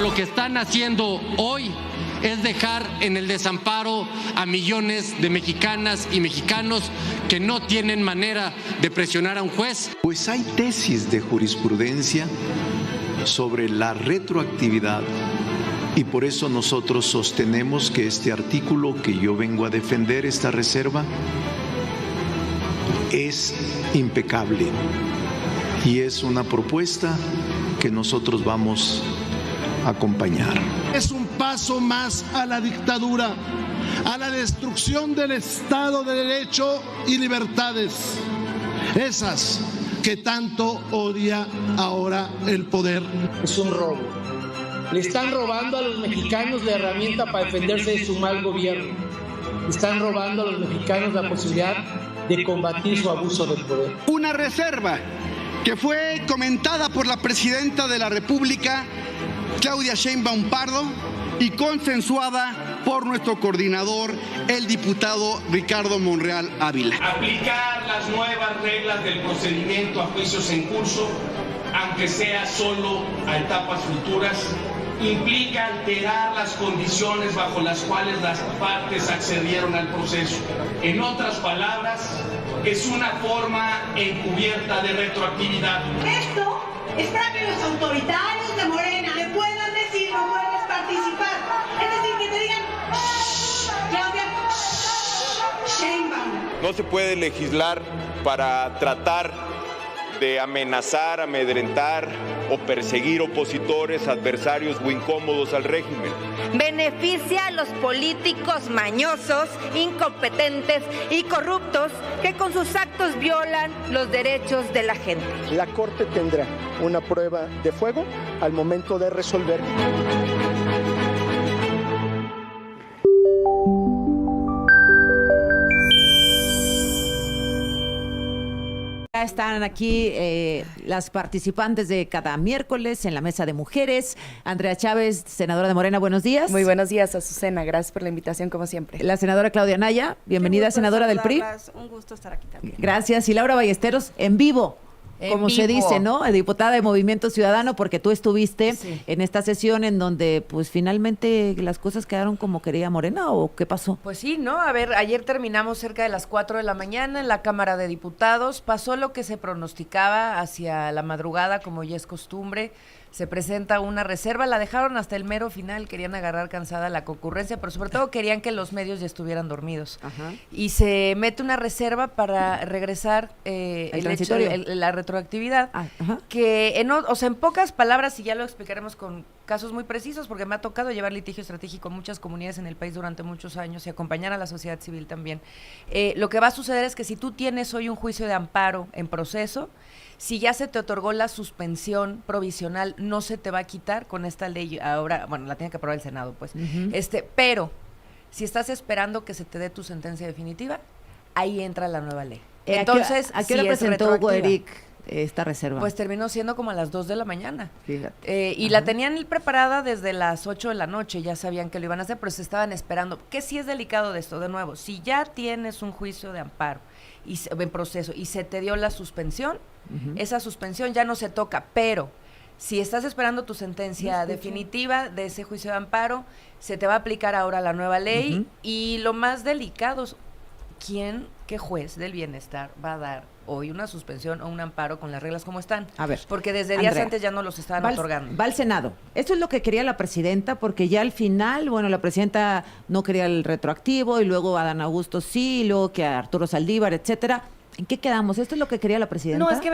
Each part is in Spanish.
Lo que están haciendo hoy es dejar en el desamparo a millones de mexicanas y mexicanos que no tienen manera de presionar a un juez. Pues hay tesis de jurisprudencia sobre la retroactividad y por eso nosotros sostenemos que este artículo que yo vengo a defender, esta reserva, es impecable y es una propuesta que nosotros vamos a acompañar. Es un paso más a la dictadura, a la destrucción del Estado de Derecho y libertades, esas que tanto odia ahora el poder. Es un robo. Le están robando a los mexicanos la herramienta para defenderse de su mal gobierno. Le están robando a los mexicanos la posibilidad de combatir su abuso del poder. Una reserva que fue comentada por la presidenta de la República, Claudia Sheinbaum Pardo, y consensuada por nuestro coordinador, el diputado Ricardo Monreal Ávila. Aplicar las nuevas reglas del procedimiento a juicios en curso, aunque sea solo a etapas futuras, implica alterar las condiciones bajo las cuales las partes accedieron al proceso. En otras palabras, es una forma encubierta de retroactividad. Esto es para que los autoritarios de Morena le puedan decir no puedes participar. Es decir, que te digan, Claudia Sheinbaum. No se puede legislar para tratar de amenazar, amedrentar o perseguir opositores, adversarios o incómodos al régimen. Beneficia a los políticos mañosos, incompetentes y corruptos que con sus actos violan los derechos de la gente. La Corte tendrá una prueba de fuego al momento de resolver. Están aquí las participantes de cada miércoles en la mesa de mujeres. Andrea Chávez, senadora de Morena, buenos días. Muy buenos días, Azucena, gracias por la invitación como siempre. La senadora Claudia Anaya, bienvenida, senadora del PRI. Un gusto estar aquí también. Gracias. Y Laura Ballesteros, en vivo. Como se dice, ¿no? Diputada de Movimiento Ciudadano, porque tú estuviste en esta sesión en donde, pues, finalmente las cosas quedaron como quería Morena, ¿o qué pasó? Pues sí, ¿no? A ver, ayer terminamos cerca de las 4 de la mañana en la Cámara de Diputados. Pasó lo que se pronosticaba hacia la madrugada, como ya es costumbre. Se presenta una reserva, la dejaron hasta el mero final, querían agarrar cansada la concurrencia, pero sobre todo querían que los medios ya estuvieran dormidos. Ajá. Y se mete una reserva para regresar la retroactividad, que en pocas palabras, y ya lo explicaremos con casos muy precisos, porque me ha tocado llevar litigio estratégico en muchas comunidades en el país durante muchos años y acompañar a la sociedad civil también. Lo que va a suceder es que si tú tienes hoy un juicio de amparo en proceso, si ya se te otorgó la suspensión provisional, no se te va a quitar con esta ley. Ahora, bueno, la tiene que aprobar el Senado, pues. Pero si estás esperando que se te dé tu sentencia definitiva, ahí entra la nueva ley. Entonces, ¿a qué hora presentó Hugo Eric esta reserva? Pues terminó siendo como a las 2 de la mañana. Fíjate. Y la tenían preparada desde las 8 de la noche, ya sabían que lo iban a hacer, pero se estaban esperando. ¿Qué sí es delicado de esto? De nuevo, si ya tienes un juicio de amparo en proceso y se te dio la suspensión, esa suspensión ya no se toca, pero si estás esperando tu sentencia definitiva de ese juicio de amparo, se te va a aplicar ahora la nueva ley y lo más delicado es qué juez del bienestar va a dar hoy una suspensión o un amparo con las reglas como están. A ver, porque desde días antes ya no los estaban otorgando. Va al Senado. Esto es lo que quería la presidenta, porque ya al final, bueno, la presidenta no quería el retroactivo y luego Adán Augusto sí, y luego que a Arturo Saldívar, etcétera. ¿En qué quedamos? ¿Esto es lo que quería la presidenta? No, es que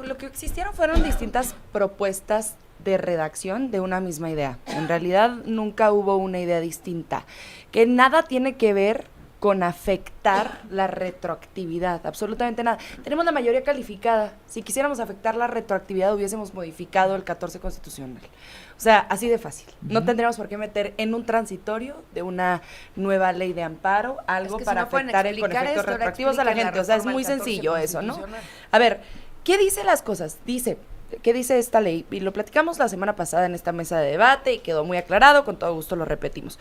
lo que existieron fueron distintas propuestas de redacción de una misma idea. En realidad nunca hubo una idea distinta, que nada tiene que ver con afectar la retroactividad, absolutamente nada. Tenemos la mayoría calificada. Si quisiéramos afectar la retroactividad, hubiésemos modificado el 14 constitucional. O sea, así de fácil. No tendríamos por qué meter en un transitorio de una nueva ley de amparo algo para afectar con efectos retroactivos a la gente. O sea, es muy sencillo eso, ¿no? A ver, ¿qué dice las cosas? ¿Qué dice esta ley? Y lo platicamos la semana pasada en esta mesa de debate y quedó muy aclarado, con todo gusto lo repetimos.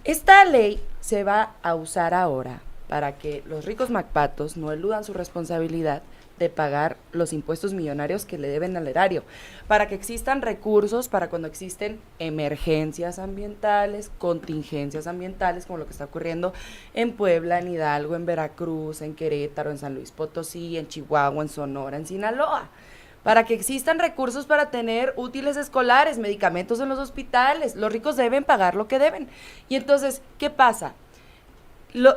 Esta ley se va a usar ahora para que los ricos MacPatos no eludan su responsabilidad de pagar los impuestos millonarios que le deben al erario, para que existan recursos para cuando existen emergencias ambientales, contingencias ambientales, como lo que está ocurriendo en Puebla, en Hidalgo, en Veracruz, en Querétaro, en San Luis Potosí, en Chihuahua, en Sonora, en Sinaloa, para que existan recursos para tener útiles escolares, medicamentos en los hospitales. Los ricos deben pagar lo que deben. Y entonces, ¿qué pasa?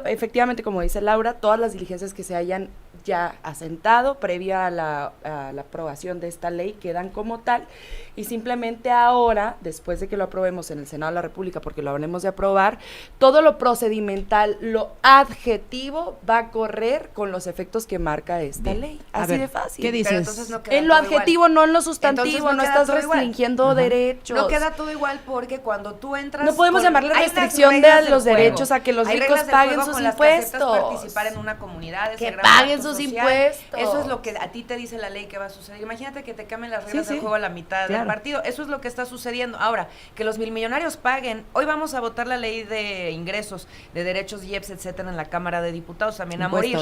Efectivamente, como dice Laura, todas las diligencias que se hayan ya asentado previa a la aprobación de esta ley quedan como tal, y simplemente ahora, después de que lo aprobemos en el Senado de la República, porque lo habremos de aprobar, todo lo procedimental, lo adjetivo va a correr con los efectos que marca esta ley. Así de fácil. ¿Qué dices? Pero entonces no queda en lo todo adjetivo, igual. no en lo sustantivo, no estás restringiendo derechos. No queda todo igual porque cuando tú entras... No podemos llamarle hay restricción unas de reglas los del juego. derechos a que los Hay ricos reglas del paguen juego sus con las que aceptas impuestos. participar en una comunidad, Que gran paguen pacto sus social. impuestos. Eso es lo que a ti te dice la ley que va a suceder. Imagínate que te cambien las reglas del juego a la mitad del partido. Eso es lo que está sucediendo. Ahora, que los milmillonarios paguen. Hoy vamos a votar la ley de ingresos, de derechos, IEPS, etcétera, en la Cámara de Diputados, también a morir.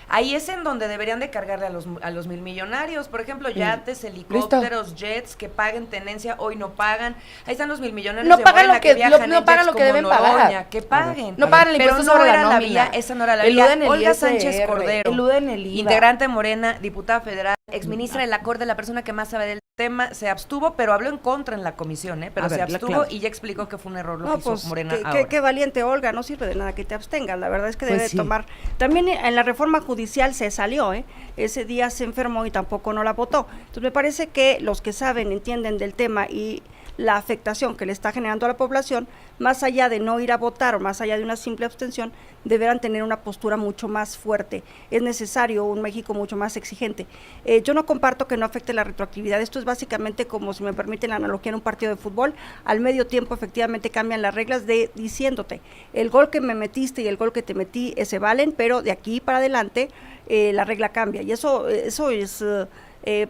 Ahí es en donde deberían de cargarle a los milmillonarios. Por ejemplo, yates, helicópteros, jets, que paguen tenencia, hoy no pagan. Ahí están los milmillonarios no de pagan Morena lo que viajan no pagan lo que deben pagar. Que paguen. No pagan el impuesto sobre la nómina. Vía, esa no era la vía. Eluden el Olga ISR, Sánchez Cordero, eluden el IVA. integrante de Morena, diputada federal, exministra de la Corte, la persona que más sabe del tema, se abstuvo, pero habló en contra en la comisión, pero se abstuvo y ya explicó que fue un error lo que hizo Morena ahora. Qué valiente, Olga, no sirve de nada que te abstengas, la verdad es que debe tomar. También en la reforma judicial se salió, ese día se enfermó y tampoco no la votó. Entonces me parece que los que saben, entienden del tema y la afectación que le está generando a la población, más allá de no ir a votar o más allá de una simple abstención, deberán tener una postura mucho más fuerte. Es necesario un México mucho más exigente. Yo no comparto que no afecte la retroactividad. Esto es básicamente como, si me permiten la analogía, en un partido de fútbol. Al medio tiempo efectivamente cambian las reglas diciéndote, el gol que me metiste y el gol que te metí se valen, pero de aquí para adelante la regla cambia. Y eso es...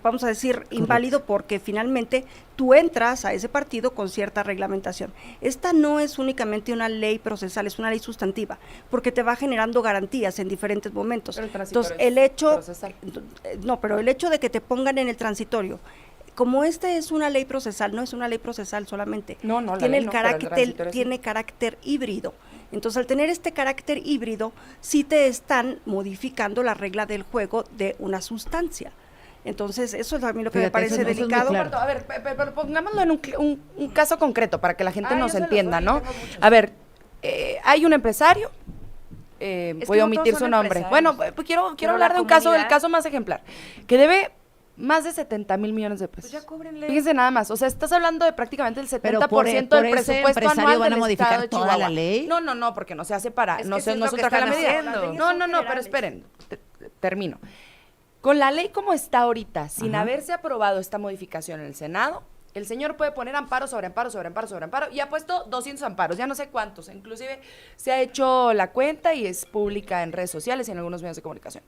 vamos a decir, inválido, porque finalmente tú entras a ese partido con cierta reglamentación. Esta no es únicamente una ley procesal, es una ley sustantiva, porque te va generando garantías en diferentes momentos. Entonces, el hecho de que te pongan en el transitorio, como esta es una ley procesal, no es una ley procesal solamente, tiene carácter híbrido. Entonces, al tener este carácter híbrido, sí te están modificando la regla del juego de una sustancia. Entonces, eso es a mí lo que me parece delicado. Claro. A ver, pero pongámoslo en un caso concreto para que la gente nos entienda, ¿no? A ver, hay un empresario, voy a omitir su nombre. Bueno, pues quiero hablar de un caso, del caso más ejemplar, que debe más de 70,000 millones de pesos. Pues ya cóbrenle. Fíjense nada más, o sea, estás hablando de prácticamente el 70% del presupuesto anual van a del modificar estado de toda Chihuahua. la ley. No, porque no se hace para, no se traje la medida. No, pero esperen, termino. Con la ley como está ahorita, sin haberse aprobado esta modificación en el Senado, el señor puede poner amparo sobre amparo sobre amparo sobre amparo y ha puesto 200 amparos, ya no sé cuántos, inclusive se ha hecho la cuenta y es pública en redes sociales y en algunos medios de comunicación.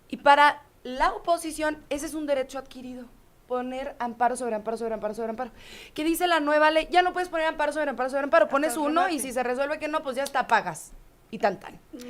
Y para la oposición, ese es un derecho adquirido, poner amparo sobre amparo sobre amparo sobre amparo. ¿Qué dice la nueva ley? Ya no puedes poner amparo sobre amparo sobre amparo, pones uno y si se resuelve que no, pues ya está, pagas. Y tan.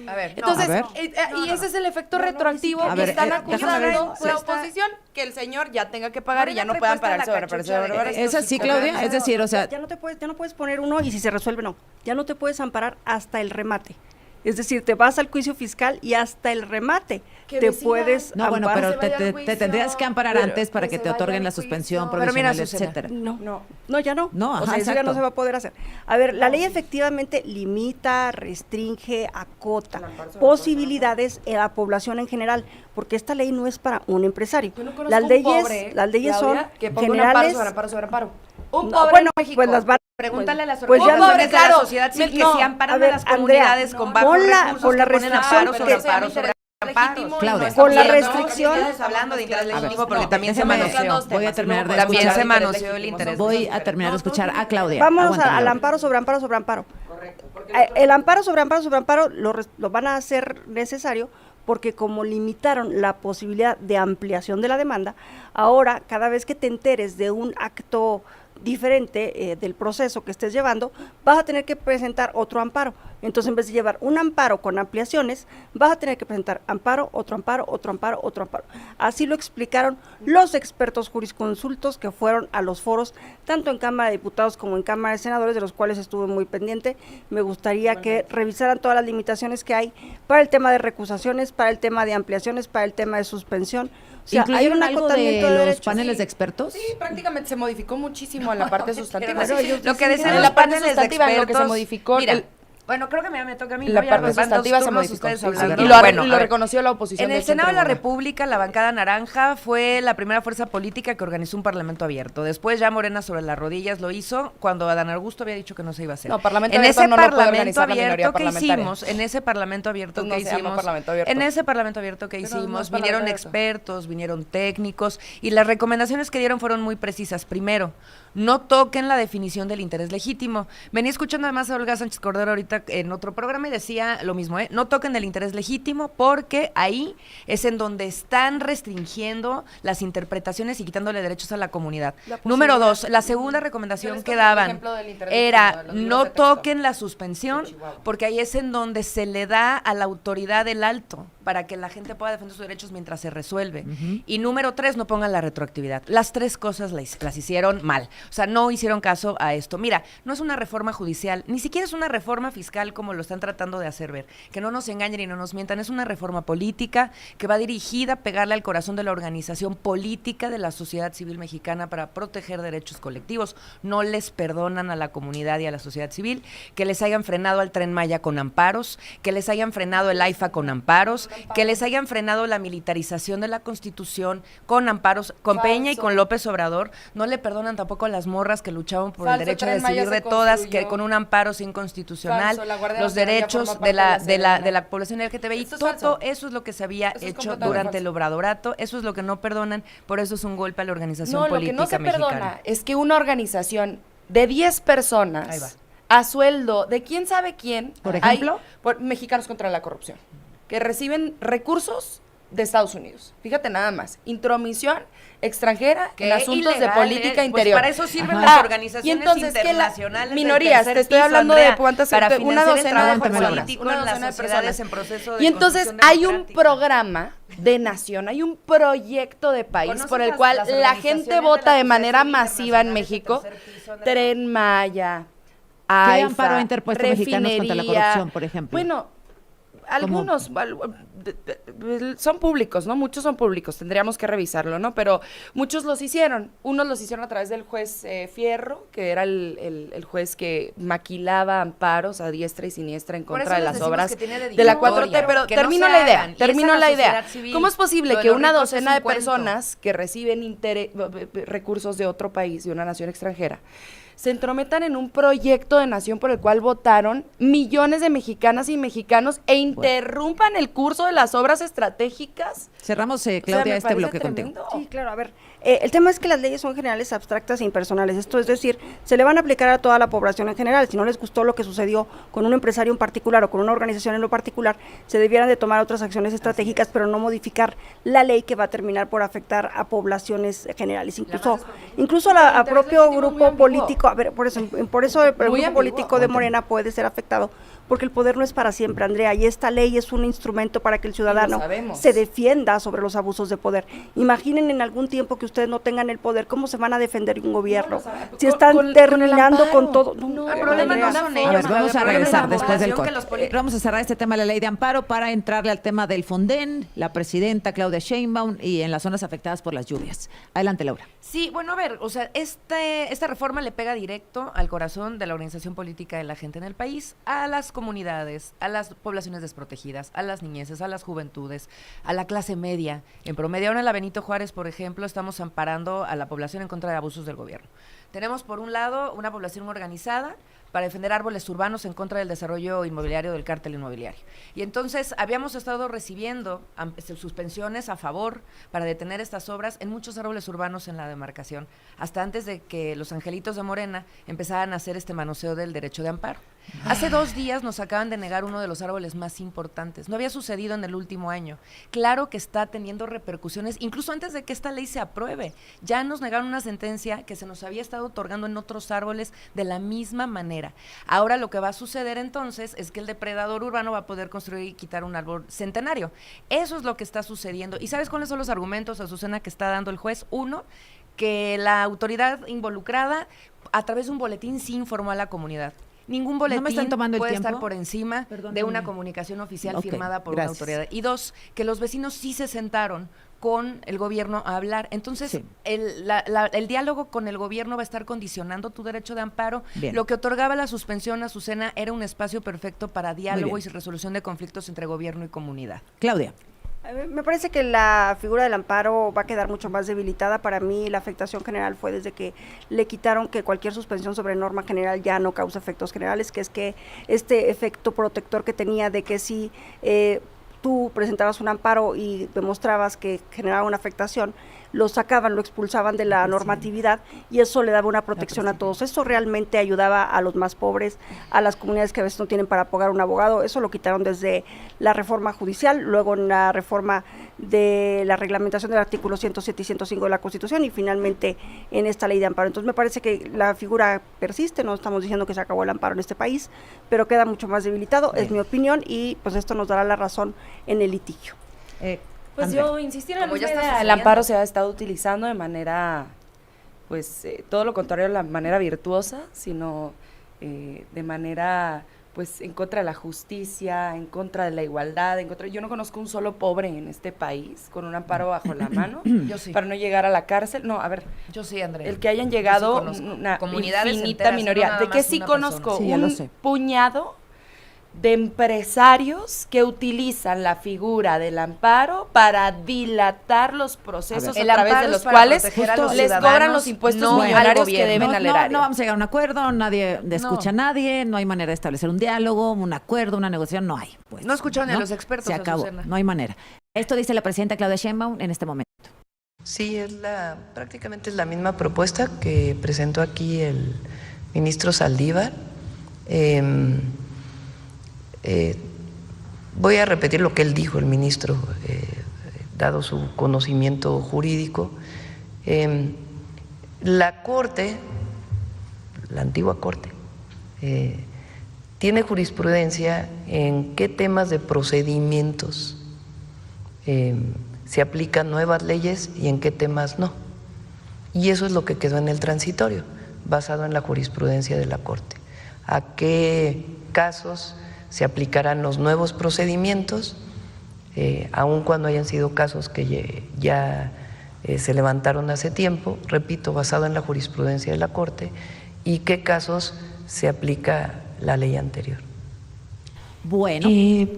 A ver, entonces, ese es el efecto retroactivo que están acusando la oposición, que el señor ya tenga que pagar y ya no puedan pagar sobre. Es así, Claudia, es decir, o sea, ya no puedes poner uno y si se resuelve no. Ya no te puedes amparar hasta el remate. Es decir, te vas al juicio fiscal y hasta el remate te puedes no, bueno, pero te tendrías que amparar antes para que te otorguen la suspensión provisional, etcétera. No, ya no. No, o sea, eso ya no se va a poder hacer. A ver, la ley efectivamente limita, restringe, acota posibilidades en la población en general, porque esta ley no es para un empresario. Las leyes son generales. Un pobre en México. Pues las van. Pregúntale a las organizaciones de la sociedad civil que se amparan a las comunidades con bajos recursos, con la restricción sobre amparos, sobre amparos. Claudia, con la restricción. Estamos hablando de interés legítimo porque también se manoseó. Voy a terminar de también escuchar. se manoseó el interés. Voy a terminar de escuchar a Claudia. Vamos al amparo sobre amparo sobre amparo. Correcto. El amparo sobre amparo sobre amparo lo van a hacer necesario porque como limitaron la posibilidad de ampliación de la demanda, ahora cada vez que te enteres de un acto diferente del proceso que estés llevando, vas a tener que presentar otro amparo, Entonces, en vez de llevar un amparo con ampliaciones, vas a tener que presentar amparo, otro amparo, otro amparo, otro amparo. Así lo explicaron los expertos jurisconsultos que fueron a los foros, tanto en Cámara de Diputados como en Cámara de Senadores, de los cuales estuve muy pendiente. Me gustaría que revisaran todas las limitaciones que hay para el tema de recusaciones, para el tema de ampliaciones, para el tema de suspensión. O sea, hay un acotamiento de los paneles de expertos. Sí, prácticamente se modificó muchísimo en la parte sustantiva. Lo que decían en la parte sustantiva, lo que se modificó. Bueno, creo que me toca a mí. La parte sustantiva se modificó. Y lo reconoció la oposición. En el Senado de la República, la bancada naranja fue la primera fuerza política que organizó un parlamento abierto. Después ya Morena sobre las rodillas lo hizo cuando Adán Augusto había dicho que no se iba a hacer. No, parlamento abierto no lo puede organizar la minoría parlamentaria. En ese parlamento abierto que hicimos, vinieron expertos, vinieron técnicos y las recomendaciones que dieron fueron muy precisas. Primero, no toquen la definición del interés legítimo. Venía escuchando además a Olga Sánchez Cordero ahorita en otro programa y decía lo mismo, no toquen el interés legítimo porque ahí es en donde están restringiendo las interpretaciones y quitándole derechos a la comunidad. Número 2, la segunda recomendación que daban era no toquen la suspensión porque ahí es en donde se le da a la autoridad el alto para que la gente pueda defender sus derechos mientras se resuelve. Y número 3, no pongan la retroactividad. Las tres cosas las hicieron mal. O sea, no hicieron caso a esto. Mira, no es una reforma judicial, ni siquiera es una reforma fiscal como lo están tratando de hacer ver. Que no nos engañen y no nos mientan. Es una reforma política que va dirigida a pegarle al corazón de la organización política de la sociedad civil mexicana para proteger derechos colectivos. No les perdonan a la comunidad y a la sociedad civil que les hayan frenado al Tren Maya con amparos, que les hayan frenado el AIFA con amparos, que les hayan frenado la militarización de la Constitución con amparos, con Peña y con López Obrador. No le perdonan tampoco a las morras que luchaban por el derecho a decidir de todas, que con un amparo inconstitucional, los derechos de la población LGTBI. Todo eso es lo que se había hecho durante el obradorato, eso es lo que no perdonan, por eso es un golpe a la organización política mexicana. Lo que no se perdona es que una organización de 10 personas a sueldo de quién sabe quién, por ejemplo, Mexicanos contra la Corrupción, que reciben recursos de Estados Unidos. Fíjate nada más, intromisión extranjera en asuntos de política interior. Para eso sirven las organizaciones y entonces internacionales. Minorías, te estoy hablando de cuántas, para una docena de personas en proceso de y entonces hay un programa de nación, hay un proyecto de país por el cual la gente vota de manera masiva en México. Tren Maya, AIFA, ¿qué amparo ha interpuesto Mexicanos contra la Corrupción, por ejemplo? Bueno, algunos son públicos, ¿no? Muchos son públicos, tendríamos que revisarlo, ¿no? Pero muchos los hicieron. Unos los hicieron a través del juez Fierro, que era el juez que maquilaba amparos a diestra y siniestra en contra de las obras de la 4T. Pero termino la idea. ¿Cómo es posible que una docena de personas que reciben recursos de otro país, de una nación extranjera, se entrometan en un proyecto de nación por el cual votaron millones de mexicanas y mexicanos e interrumpan el curso de las obras estratégicas? Cerramos, Claudia, este bloque contigo. Sí, claro, a ver, el tema es que las leyes son generales, abstractas e impersonales. Esto es decir, se le van a aplicar a toda la población en general. Si no les gustó lo que sucedió con un empresario en particular o con una organización en lo particular, se debieran de tomar otras acciones estratégicas, pero no modificar la ley que va a terminar por afectar a poblaciones generales. Incluso a propio grupo político, a ver, por eso el grupo político de Morena puede ser afectado, porque el poder no es para siempre, Andrea, y esta ley es un instrumento para que el ciudadano se defienda sobre los abusos de poder. Imaginen en algún tiempo que ustedes no tengan el poder, ¿cómo se van a defender un gobierno? Si están terminando con todo. El problema no son ellos. A ver, vamos a regresar después del corte. Vamos a cerrar este tema de la ley de amparo para entrarle al tema del Fonden, la presidenta Claudia Sheinbaum y en las zonas afectadas por las lluvias. Adelante, Laura. Sí, bueno, a ver, o sea, esta reforma le pega directo al corazón de la organización política de la gente en el país, a las comunidades, a las poblaciones desprotegidas, a las niñeces, a las juventudes, a la clase media. En promedio, ahora en la Benito Juárez, por ejemplo, estamos amparando a la población en contra de abusos del gobierno. Tenemos, por un lado, una población organizada para defender árboles urbanos en contra del desarrollo inmobiliario del cártel inmobiliario. Y entonces habíamos estado recibiendo suspensiones a favor para detener estas obras en muchos árboles urbanos en la demarcación, hasta antes de que los angelitos de Morena empezaran a hacer este manoseo del derecho de amparo. Hace 2 días nos acaban de negar uno de los árboles más importantes. No había sucedido en el último año. Claro que está teniendo repercusiones, incluso antes de que esta ley se apruebe. Ya nos negaron una sentencia que se nos había estado otorgando en otros árboles de la misma manera. Ahora lo que va a suceder entonces es que el depredador urbano va a poder construir y quitar un árbol centenario. Eso es lo que está sucediendo. ¿Y sabes cuáles son los argumentos, Azucena, que está dando el juez? Uno, que la autoridad involucrada a través de un boletín sí informó a la comunidad. Ningún boletín puede estar por encima de una comunicación oficial firmada por una autoridad. Y 2, que los vecinos sí se sentaron con el gobierno a hablar. Entonces, el diálogo con el gobierno va a estar condicionando tu derecho de amparo. Bien. Lo que otorgaba la suspensión, Azucena, era un espacio perfecto para diálogo y resolución de conflictos entre gobierno y comunidad. Claudia. Me parece que la figura del amparo va a quedar mucho más debilitada. Para mí la afectación general fue desde que le quitaron que cualquier suspensión sobre norma general ya no causa efectos generales, que es que este efecto protector que tenía de que si tú presentabas un amparo y demostrabas que generaba una afectación, lo sacaban, lo expulsaban de la normatividad y eso le daba una protección a todos. Eso realmente ayudaba a los más pobres, a las comunidades que a veces no tienen para pagar un abogado. Eso lo quitaron desde la reforma judicial, luego en la reforma de la reglamentación del artículo 107 y 105 de la Constitución y finalmente en esta ley de amparo. Entonces me parece que la figura persiste, no estamos diciendo que se acabó el amparo en este país, pero queda mucho más debilitado, es mi opinión, y pues esto nos dará la razón en el litigio. Pues Andrea, yo insistí en la misma idea. El amparo se ha estado utilizando de manera, pues, todo lo contrario a la manera virtuosa, sino de manera, pues, en contra de la justicia, en contra de la igualdad, yo no conozco un solo pobre en este país con un amparo bajo la mano yo sí. Para no llegar a la cárcel. No, a ver. Yo sí, Andrea. El que hayan llegado una infinita minoría. De que sí conozco un puñado de empresarios que utilizan la figura del amparo para dilatar los procesos a través de los cuales les cobran los impuestos millonarios que deben al erario. No vamos a llegar a un acuerdo, nadie escucha a nadie, no hay manera de establecer un diálogo, un acuerdo, una negociación, no hay. Pues, no escucharon a los expertos. Se acabó, no hay manera. Esto dice la presidenta Claudia Sheinbaum en este momento. Sí, prácticamente es la misma propuesta que presentó aquí el ministro Saldívar. Voy a repetir lo que él dijo, el ministro, dado su conocimiento jurídico. La Corte, la antigua Corte, tiene jurisprudencia en qué temas de procedimientos se aplican nuevas leyes y en qué temas no. Y eso es lo que quedó en el transitorio, basado en la jurisprudencia de la Corte. ¿A qué casos se aplicarán los nuevos procedimientos, aun cuando hayan sido casos que ya se levantaron hace tiempo, repito, basado en la jurisprudencia de la Corte, y qué casos se aplica la ley anterior? Bueno,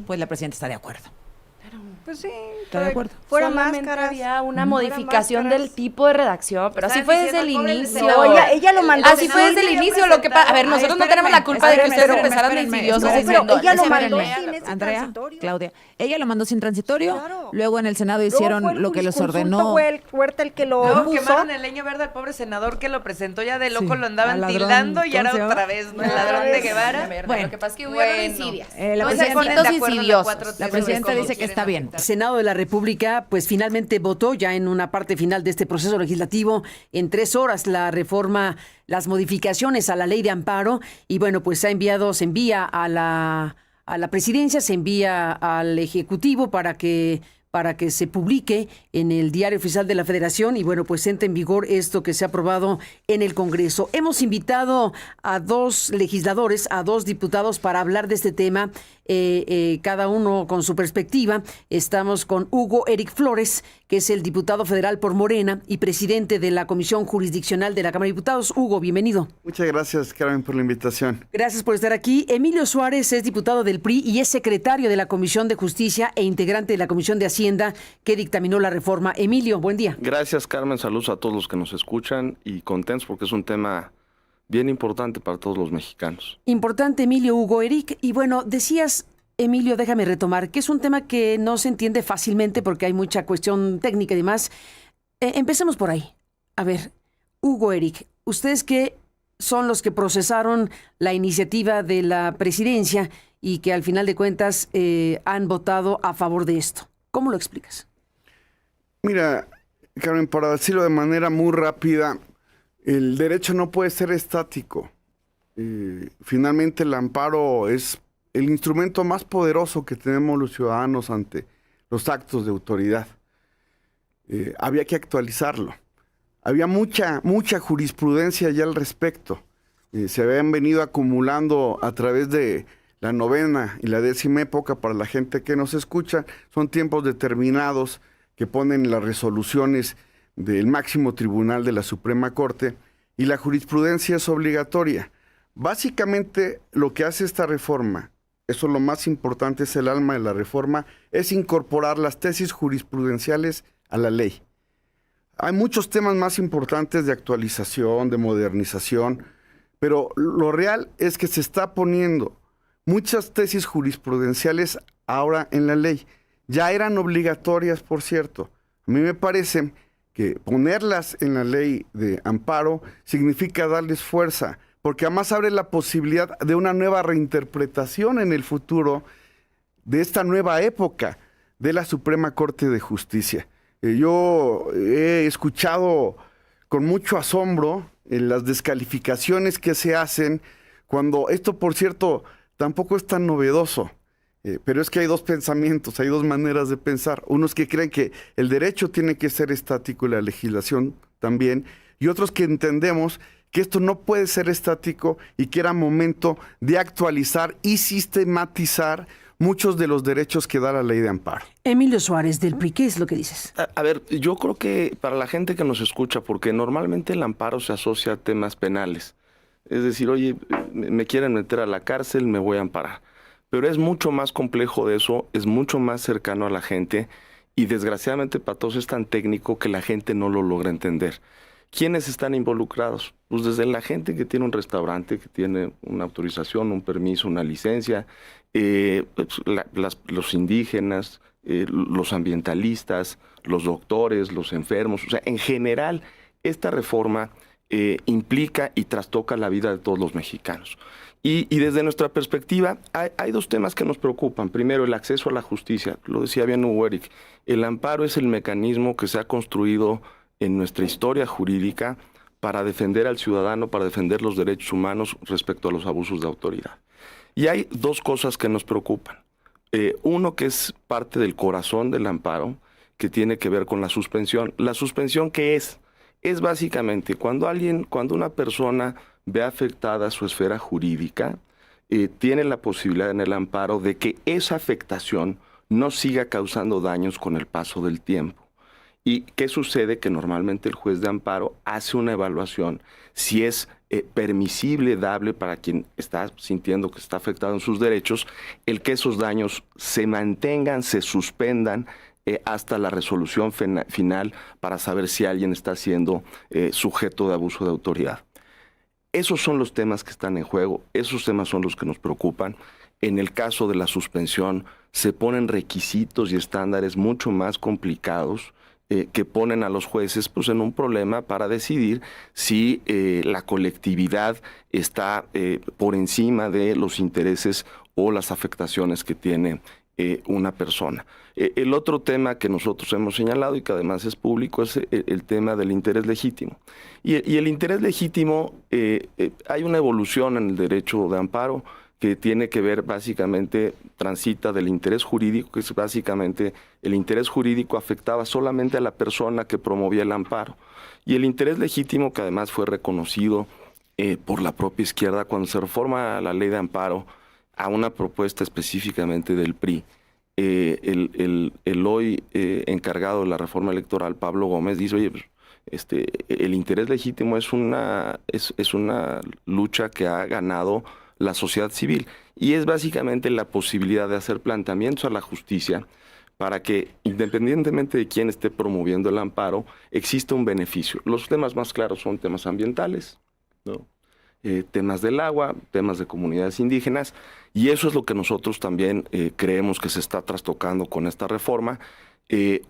pues la presidenta está de acuerdo. Pues sí, está de acuerdo. Fuera máscaras, había una modificación del tipo de redacción, pero así fue desde el inicio. Ella lo mandó. Así fue desde el inicio. Lo que a ver, nosotros no tenemos la culpa de que ustedes empezaran de insidiosos. Pero ella lo mandó sin Andrea, Claudia, ella lo mandó sin transitorio. Luego en el Senado hicieron lo que les ordenó. Huerta el que lo puso. Quemaron el leño verde al pobre senador que lo presentó, ya de loco lo andaban tildando y ahora otra vez, ¿no? El ladrón de Guevara. Bueno, lo que pasa es que hubieron insidias. La presidenta dice que está bien. El Senado de la República pues finalmente votó ya en una parte final de este proceso legislativo en 3 horas la reforma, las modificaciones a la ley de amparo y bueno, pues se envía a la presidencia, se envía al Ejecutivo para que se publique en el Diario Oficial de la Federación y bueno, pues entre en vigor esto que se ha aprobado en el Congreso. Hemos invitado a 2 legisladores, a 2 diputados para hablar de este tema, cada uno con su perspectiva. Estamos con Hugo Eric Flores, que es el diputado federal por Morena y presidente de la Comisión Jurisdiccional de la Cámara de Diputados. Hugo, bienvenido. Muchas gracias, Carmen, por la invitación. Gracias por estar aquí. Emilio Suárez es diputado del PRI y es secretario de la Comisión de Justicia e integrante de la Comisión de Hacienda que dictaminó la reforma. Emilio, buen día. Gracias, Carmen. Saludos a todos los que nos escuchan y contentos porque es un tema bien importante para todos los mexicanos. Importante, Emilio. Hugo Eric. Y bueno, decías, Emilio, déjame retomar, que es un tema que no se entiende fácilmente porque hay mucha cuestión técnica y demás. Empecemos por ahí. A ver, Hugo Eric, ustedes que son los que procesaron la iniciativa de la presidencia y que al final de cuentas han votado a favor de esto. ¿Cómo lo explicas? Mira, Carmen, para decirlo de manera muy rápida, el derecho no puede ser estático. Finalmente el amparo es el instrumento más poderoso que tenemos los ciudadanos ante los actos de autoridad. Había que actualizarlo. Había mucha jurisprudencia ya al respecto. Se habían venido acumulando a través de la 9ª y la 10ª época. Para la gente que nos escucha, son tiempos determinados que ponen las resoluciones del máximo tribunal de la Suprema Corte, y la jurisprudencia es obligatoria. Básicamente lo que hace esta reforma, eso es lo más importante, es el alma de la reforma, es incorporar las tesis jurisprudenciales a la ley. Hay muchos temas más importantes de actualización, de modernización, pero lo real es que se está poniendo muchas tesis jurisprudenciales ahora en la ley. Ya eran obligatorias, por cierto. A mí me parece que ponerlas en la ley de amparo significa darles fuerza, porque además abre la posibilidad de una nueva reinterpretación en el futuro de esta nueva época de la Suprema Corte de Justicia. Yo he escuchado con mucho asombro las descalificaciones que se hacen, cuando esto, por cierto, tampoco es tan novedoso. Pero es que hay dos pensamientos, hay dos maneras de pensar. Unos que creen que el derecho tiene que ser estático y la legislación también, y otros que entendemos que esto no puede ser estático y que era momento de actualizar y sistematizar muchos de los derechos que da la ley de amparo. Emilio Suárez, del PRI, ¿qué es lo que dices? A ver, yo creo que para la gente que nos escucha, porque normalmente el amparo se asocia a temas penales, es decir, oye, me quieren meter a la cárcel, me voy a amparar. Pero es mucho más complejo de eso, es mucho más cercano a la gente y desgraciadamente para todos es tan técnico que la gente no lo logra entender. ¿Quiénes están involucrados? Pues desde la gente que tiene un restaurante, que tiene una autorización, un permiso, una licencia, los indígenas, los ambientalistas, los doctores, los enfermos. O sea, en general, esta reforma implica y trastoca la vida de todos los mexicanos. Y desde nuestra perspectiva, hay dos temas que nos preocupan. Primero, el acceso a la justicia. Lo decía bien Hugo Eric. El amparo es el mecanismo que se ha construido en nuestra historia jurídica para defender al ciudadano, para defender los derechos humanos respecto a los abusos de autoridad. Y hay dos cosas que nos preocupan. Uno, que es parte del corazón del amparo, que tiene que ver con la suspensión. ¿La suspensión qué es? Es básicamente cuando una persona ve afectada su esfera jurídica, tiene la posibilidad en el amparo de que esa afectación no siga causando daños con el paso del tiempo. ¿Y qué sucede? Que normalmente el juez de amparo hace una evaluación si es permisible, dable para quien está sintiendo que está afectado en sus derechos, el que esos daños se mantengan, se suspendan hasta la resolución final para saber si alguien está siendo sujeto de abuso de autoridad. Esos son los temas que están en juego, esos temas son los que nos preocupan. En el caso de la suspensión se ponen requisitos y estándares mucho más complicados que ponen a los jueces pues, en un problema para decidir si la colectividad está por encima de los intereses o las afectaciones que tiene una persona. El otro tema que nosotros hemos señalado y que además es público es el tema del interés legítimo. Y el interés legítimo, hay una evolución en el derecho de amparo que tiene que ver básicamente, transita del interés jurídico, que es básicamente el interés jurídico afectaba solamente a la persona que promovía el amparo. Y el interés legítimo, que además fue reconocido por la propia izquierda cuando se reforma la ley de amparo a una propuesta específicamente del PRI. El hoy encargado de la reforma electoral, Pablo Gómez, dice, oye, el interés legítimo es una lucha que ha ganado la sociedad civil y es básicamente la posibilidad de hacer planteamientos a la justicia para que, independientemente de quién esté promoviendo el amparo, exista un beneficio. Los temas más claros son temas ambientales, ¿no? Temas del agua, temas de comunidades indígenas, y eso es lo que nosotros también creemos que se está trastocando con esta reforma.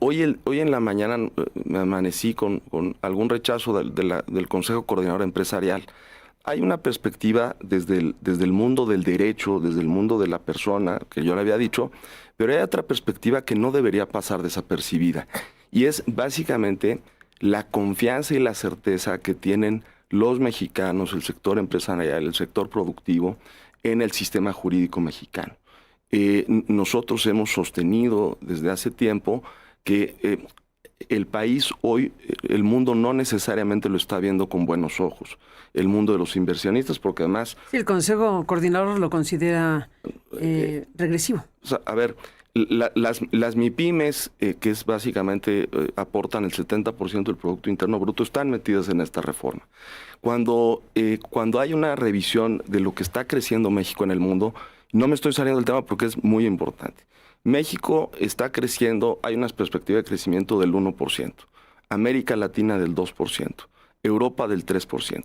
Hoy en la mañana me amanecí con algún rechazo del Consejo Coordinador Empresarial hay una perspectiva desde el mundo del derecho, desde el mundo de la persona, que yo le había dicho, pero hay otra perspectiva que no debería pasar desapercibida, y es básicamente la confianza y la certeza que tienen los mexicanos, el sector empresarial, el sector productivo, en el sistema jurídico mexicano. Nosotros hemos sostenido desde hace tiempo que el país hoy, el mundo no necesariamente lo está viendo con buenos ojos, el mundo de los inversionistas, porque además... Sí, el Consejo Coordinador lo considera regresivo. O sea, a ver, las MIPYMES, que es básicamente aportan el 70% del Producto Interno Bruto, están metidas en esta reforma. Cuando hay una revisión de lo que está creciendo México en el mundo, no me estoy saliendo del tema porque es muy importante. México está creciendo, hay una perspectiva de crecimiento del 1%, América Latina del 2%, Europa del 3%.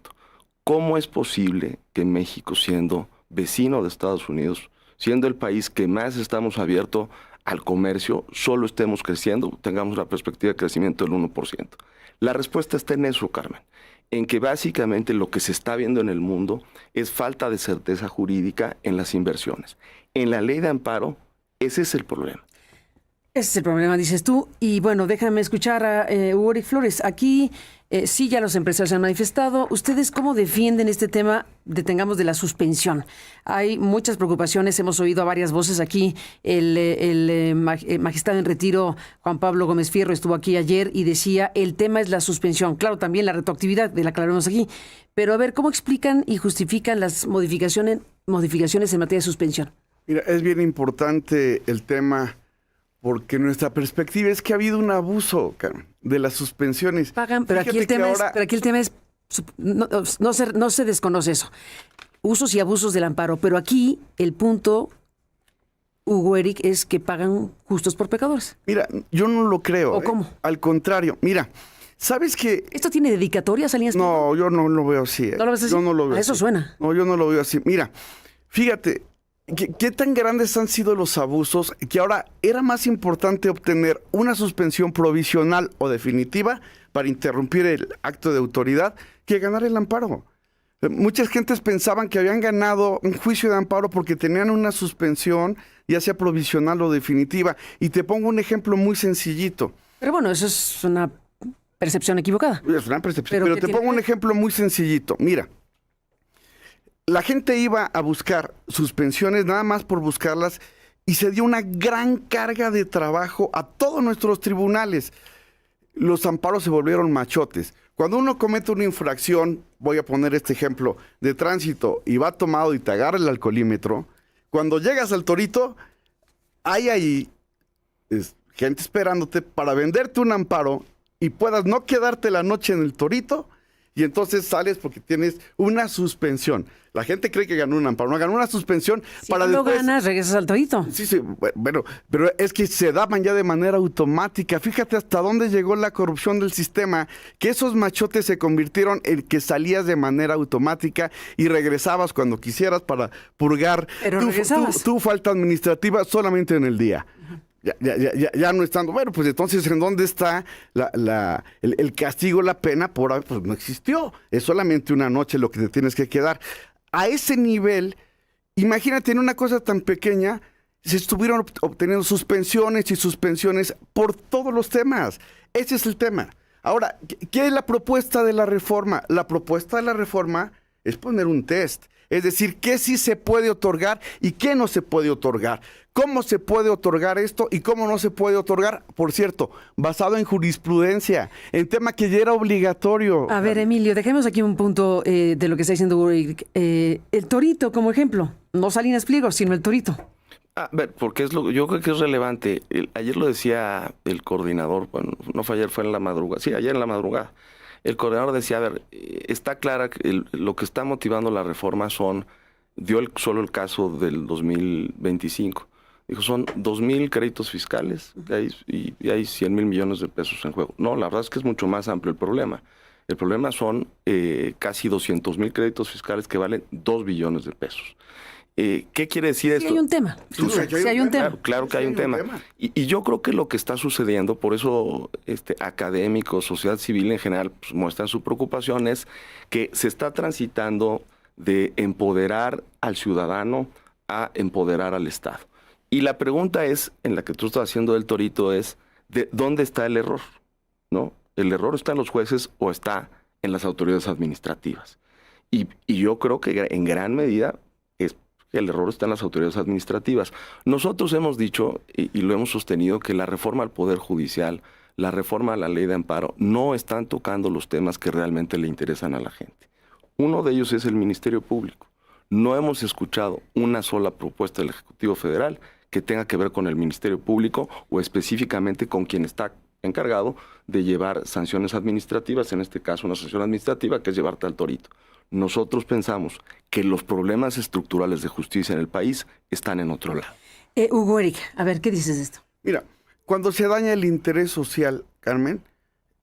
¿Cómo es posible que México, siendo vecino de Estados Unidos, siendo el país que más estamos abiertos al comercio, solo estemos creciendo, tengamos la perspectiva de crecimiento del 1%? La respuesta está en eso, Carmen, en que básicamente lo que se está viendo en el mundo es falta de certeza jurídica en las inversiones. En la ley de amparo, ese es el problema. Ese es el problema, dices tú. Y bueno, déjame escuchar a Hugo Eric Flores. Aquí sí ya los empresarios se han manifestado. ¿Ustedes cómo defienden este tema, de la suspensión? Hay muchas preocupaciones, hemos oído a varias voces aquí. El magistrado en retiro, Juan Pablo Gómez Fierro, estuvo aquí ayer y decía, el tema es la suspensión. Claro, también la retroactividad, de la que hablaremos aquí. Pero a ver, ¿cómo explican y justifican las modificaciones en materia de suspensión? Mira, es bien importante el tema, porque nuestra perspectiva es que ha habido un abuso, Carmen, de las suspensiones. Pagan, pero aquí el tema es, no se desconoce eso. Usos y abusos del amparo, pero aquí el punto, Hugo Eric, es que pagan justos por pecadores. Mira, yo no lo creo. ¿O cómo? Al contrario, mira, ¿sabes qué? ¿Esto tiene dedicatoria, Salinas? No, yo no lo veo así. ¿No lo ves así? Yo no lo veo a eso así. Suena. No, yo no lo veo así. Mira, fíjate, ¿qué tan grandes han sido los abusos que ahora era más importante obtener una suspensión provisional o definitiva para interrumpir el acto de autoridad que ganar el amparo? Muchas gentes pensaban que habían ganado un juicio de amparo porque tenían una suspensión, ya sea provisional o definitiva. Y te pongo un ejemplo muy sencillito. Pero bueno, eso es una percepción equivocada. Es una percepción, pero te pongo un ejemplo muy sencillito. Mira, la gente iba a buscar suspensiones nada más por buscarlas y se dio una gran carga de trabajo a todos nuestros tribunales. Los amparos se volvieron machotes. Cuando uno comete una infracción, voy a poner este ejemplo, de tránsito y va tomado y te agarra el alcoholímetro, cuando llegas al torito, hay ahí gente esperándote para venderte un amparo y puedas no quedarte la noche en el torito y entonces sales porque tienes una suspensión. La gente cree que ganó un amparo, no ganó una suspensión para después... Si no ganas, regresas al torito. Sí, bueno, pero es que se daban ya de manera automática. Fíjate hasta dónde llegó la corrupción del sistema, que esos machotes se convirtieron en que salías de manera automática y regresabas cuando quisieras para purgar tu falta administrativa solamente en el día. Ya no estando, bueno, pues entonces ¿en dónde está el castigo, la pena? Pues no existió, es solamente una noche lo que te tienes que quedar. A ese nivel, imagínate en una cosa tan pequeña, se estuvieron obteniendo suspensiones y suspensiones por todos los temas. Ese es el tema. Ahora, ¿qué es la propuesta de la reforma? La propuesta de la reforma es poner un test. Es decir, qué sí se puede otorgar y qué no se puede otorgar. ¿Cómo se puede otorgar esto y cómo no se puede otorgar? Por cierto, basado en jurisprudencia, en tema que ya era obligatorio. A ver, Emilio, dejemos aquí un punto de lo que está diciendo el torito como ejemplo. No Salinas Pliego, sino el torito. A ver, porque yo creo que es relevante. Ayer lo decía el coordinador, bueno, no fue ayer, fue en la madrugada. Sí, ayer en la madrugada. El coordinador decía, a ver, está clara que lo que está motivando la reforma dio solo el caso del 2025. Dijo, son 2,000 créditos fiscales y hay 100,000 millones de pesos en juego. No, la verdad es que es mucho más amplio el problema. El problema son casi 200,000 créditos fiscales que valen 2 billones de pesos. ¿Qué quiere decir esto? Sí hay un tema. Hay un tema. Claro que hay un tema. Y yo creo que lo que está sucediendo, por eso académicos, sociedad civil en general, pues, muestran su preocupación, es que se está transitando de empoderar al ciudadano a empoderar al Estado. Y la pregunta es, en la que tú estás haciendo del torito, es ¿de dónde está el error? ¿No? ¿El error está en los jueces o está en las autoridades administrativas? Y yo creo que en gran medida el error está en las autoridades administrativas. Nosotros hemos dicho y lo hemos sostenido que la reforma al Poder Judicial, la reforma a la Ley de Amparo, no están tocando los temas que realmente le interesan a la gente. Uno de ellos es el Ministerio Público. No hemos escuchado una sola propuesta del Ejecutivo Federal que tenga que ver con el Ministerio Público o específicamente con quien está encargado de llevar sanciones administrativas, en este caso una sanción administrativa que es llevarte al torito. Nosotros pensamos que los problemas estructurales de justicia en el país están en otro lado. Hugo Eric, a ver, ¿qué dices de esto? Mira, cuando se daña el interés social, Carmen,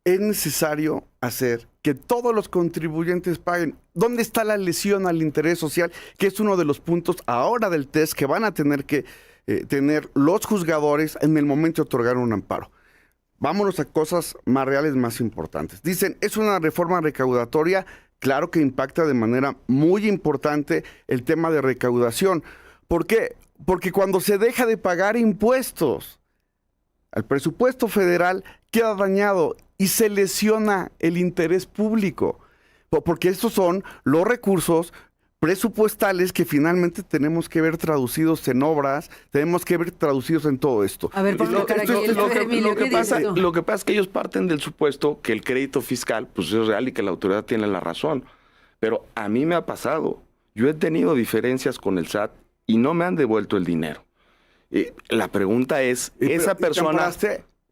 es necesario hacer que todos los contribuyentes paguen. ¿Dónde está la lesión al interés social? Que es uno de los puntos ahora del test que van a tener que tener los juzgadores en el momento de otorgar un amparo. Vámonos a cosas más reales, más importantes. Dicen, es una reforma recaudatoria. Claro que impacta de manera muy importante el tema de recaudación. ¿Por qué? Porque cuando se deja de pagar impuestos, el presupuesto federal queda dañado y se lesiona el interés público. Porque estos son los recursos presupuestales que finalmente tenemos que ver traducidos en obras, tenemos que ver traducidos en todo esto. A ver, lo que pasa es que ellos parten del supuesto que el crédito fiscal pues es real y que la autoridad tiene la razón. Pero a mí me ha pasado. Yo he tenido diferencias con el SAT y no me han devuelto el dinero. La pregunta es, esa persona...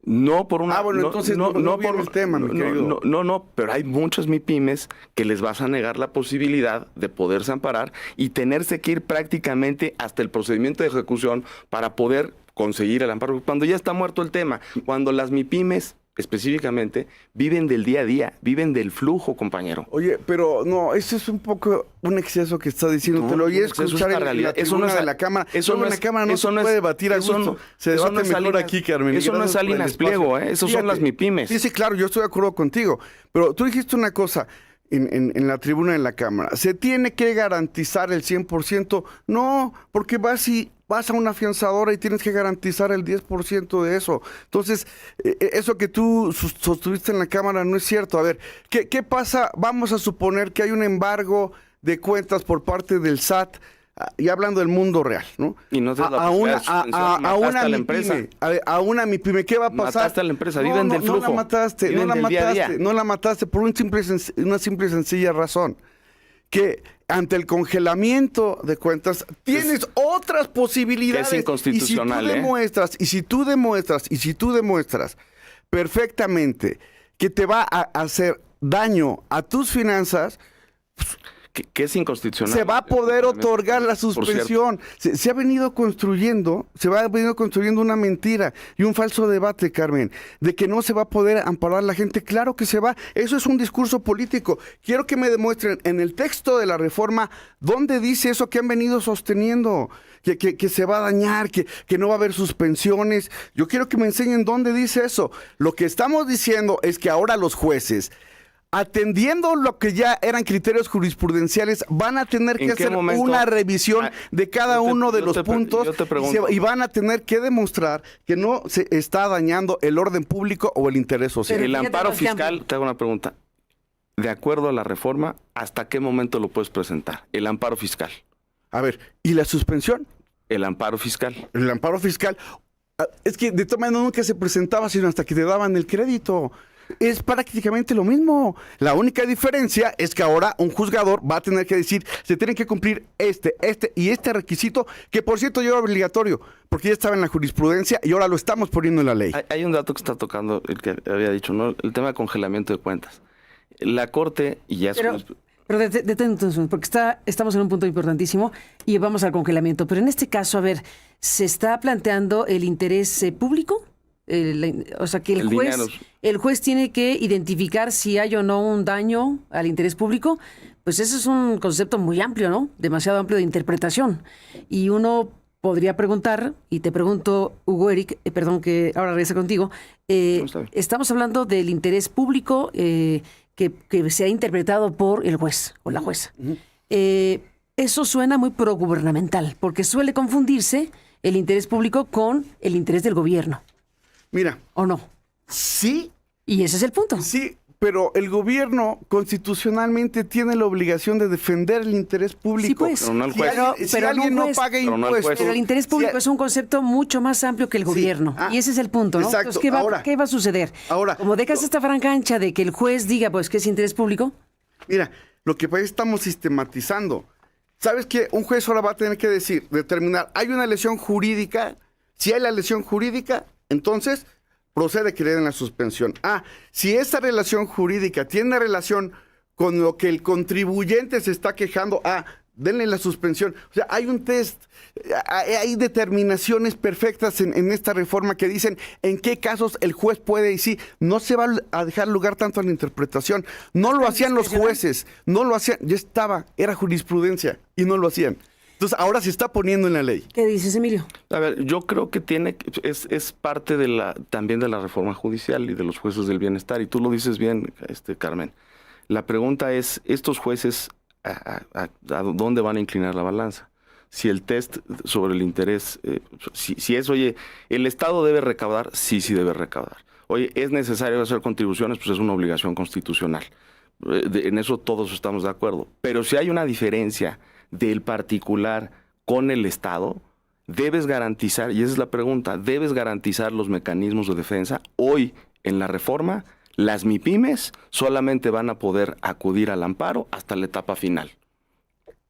No por una... entonces no por el tema, mi querido. No, pero hay muchas MIPYMES que les vas a negar la posibilidad de poderse amparar y tenerse que ir prácticamente hasta el procedimiento de ejecución para poder conseguir el amparo. Cuando ya está muerto el tema, cuando las MIPYMES específicamente viven del día a día, viven del flujo, compañero. Oye, pero no, eso es un poco un exceso que está diciendo. Te lo oí escuchar en la tribuna de la Cámara. Eso no, en la Cámara no se puede debatir a gusto. Se debate mejor aquí, Carmen. Eso no es Salinas Pliego, Esos son las MIPYMES. Sí, claro, yo estoy de acuerdo contigo. Pero tú dijiste una cosa en la tribuna de la Cámara. ¿Se tiene que garantizar el 100%? No, porque vas a una afianzadora y tienes que garantizar el 10% de eso. Entonces, eso que tú sostuviste en la Cámara no es cierto. A ver, ¿qué pasa? Vamos a suponer que hay un embargo de cuentas por parte del SAT, y hablando del mundo real, ¿no? Y no te a una MIPYME, ¿qué va a pasar? Mataste a la empresa, viven del flujo. No la mataste por una simple y sencilla razón. Que ante el congelamiento de cuentas tienes otras posibilidades. Que es inconstitucional, y si tú demuestras perfectamente que te va a hacer daño a tus finanzas, que es inconstitucional. Se va a poder otorgar la suspensión. Se ha venido construyendo una mentira y un falso debate, Carmen, de que no se va a poder amparar a la gente. Claro que se va. Eso es un discurso político. Quiero que me demuestren en el texto de la reforma dónde dice eso que han venido sosteniendo, que se va a dañar, que no va a haber suspensiones. Yo quiero que me enseñen dónde dice eso. Lo que estamos diciendo es que ahora los jueces, atendiendo lo que ya eran criterios jurisprudenciales, van a tener que hacer una revisión de cada uno de los puntos y van a tener que demostrar que no se está dañando el orden público o el interés social. El amparo fiscal, te hago una pregunta. De acuerdo a la reforma, ¿hasta qué momento lo puedes presentar? El amparo fiscal. A ver, ¿y la suspensión? El amparo fiscal. El amparo fiscal. Es que de todas maneras nunca se presentaba sino hasta que te daban el crédito. Es prácticamente lo mismo. La única diferencia es que ahora un juzgador va a tener que decir, se tienen que cumplir este y este requisito, que por cierto ya era obligatorio, porque ya estaba en la jurisprudencia y ahora lo estamos poniendo en la ley. Hay un dato que está tocando, el que había dicho, ¿no? El tema de congelamiento de cuentas. La Corte, y ya... Pero detente, porque estamos en un punto importantísimo y vamos al congelamiento. Pero en este caso, a ver, ¿se está planteando el interés público? o sea, que el juez tiene que identificar si hay o no un daño al interés público, pues ese es un concepto muy amplio, ¿no? Demasiado amplio de interpretación. Y uno podría preguntar, y te pregunto, Hugo Eric, perdón que ahora regrese contigo, estamos hablando del interés público que se ha interpretado por el juez o la jueza. Eso suena muy progubernamental, porque suele confundirse el interés público con el interés del gobierno. Mira. ¿O no? Sí. Y ese es el punto. Sí, pero el gobierno constitucionalmente tiene la obligación de defender el interés público. Sí, pues. Pero no el juez. Si alguien no paga impuestos. Pero el interés público es un concepto mucho más amplio que el gobierno. Y ese es el punto, ¿no? Exacto. Entonces, ¿qué va a suceder? Ahora, como dejas esta franja ancha de que el juez diga, pues, que es interés público. Mira, lo que pasa es que estamos sistematizando. ¿Sabes qué? Un juez ahora va a tener que determinar, ¿hay una lesión jurídica? Si hay la lesión jurídica, entonces procede que le den la suspensión. Si esa relación jurídica tiene relación con lo que el contribuyente se está quejando, denle la suspensión. O sea, hay un test, hay determinaciones perfectas en esta reforma que dicen en qué casos el juez puede y sí. No se va a dejar lugar tanto a la interpretación. No lo hacían los jueces, no lo hacían, era jurisprudencia y no lo hacían. Entonces, ahora se está poniendo en la ley. ¿Qué dices, Emilio? A ver, yo creo que es parte también de la reforma judicial y de los jueces del bienestar. Y tú lo dices bien, Carmen. La pregunta es, ¿estos jueces a dónde van a inclinar la balanza? Si el test sobre el interés, si es, oye, el Estado debe recaudar, sí debe recaudar. Oye, ¿es necesario hacer contribuciones? Pues es una obligación constitucional. En eso todos estamos de acuerdo. Pero si hay una diferencia del particular con el Estado, debes garantizar, y esa es la pregunta, debes garantizar los mecanismos de defensa. Hoy, en la reforma, las MIPYMES solamente van a poder acudir al amparo hasta la etapa final.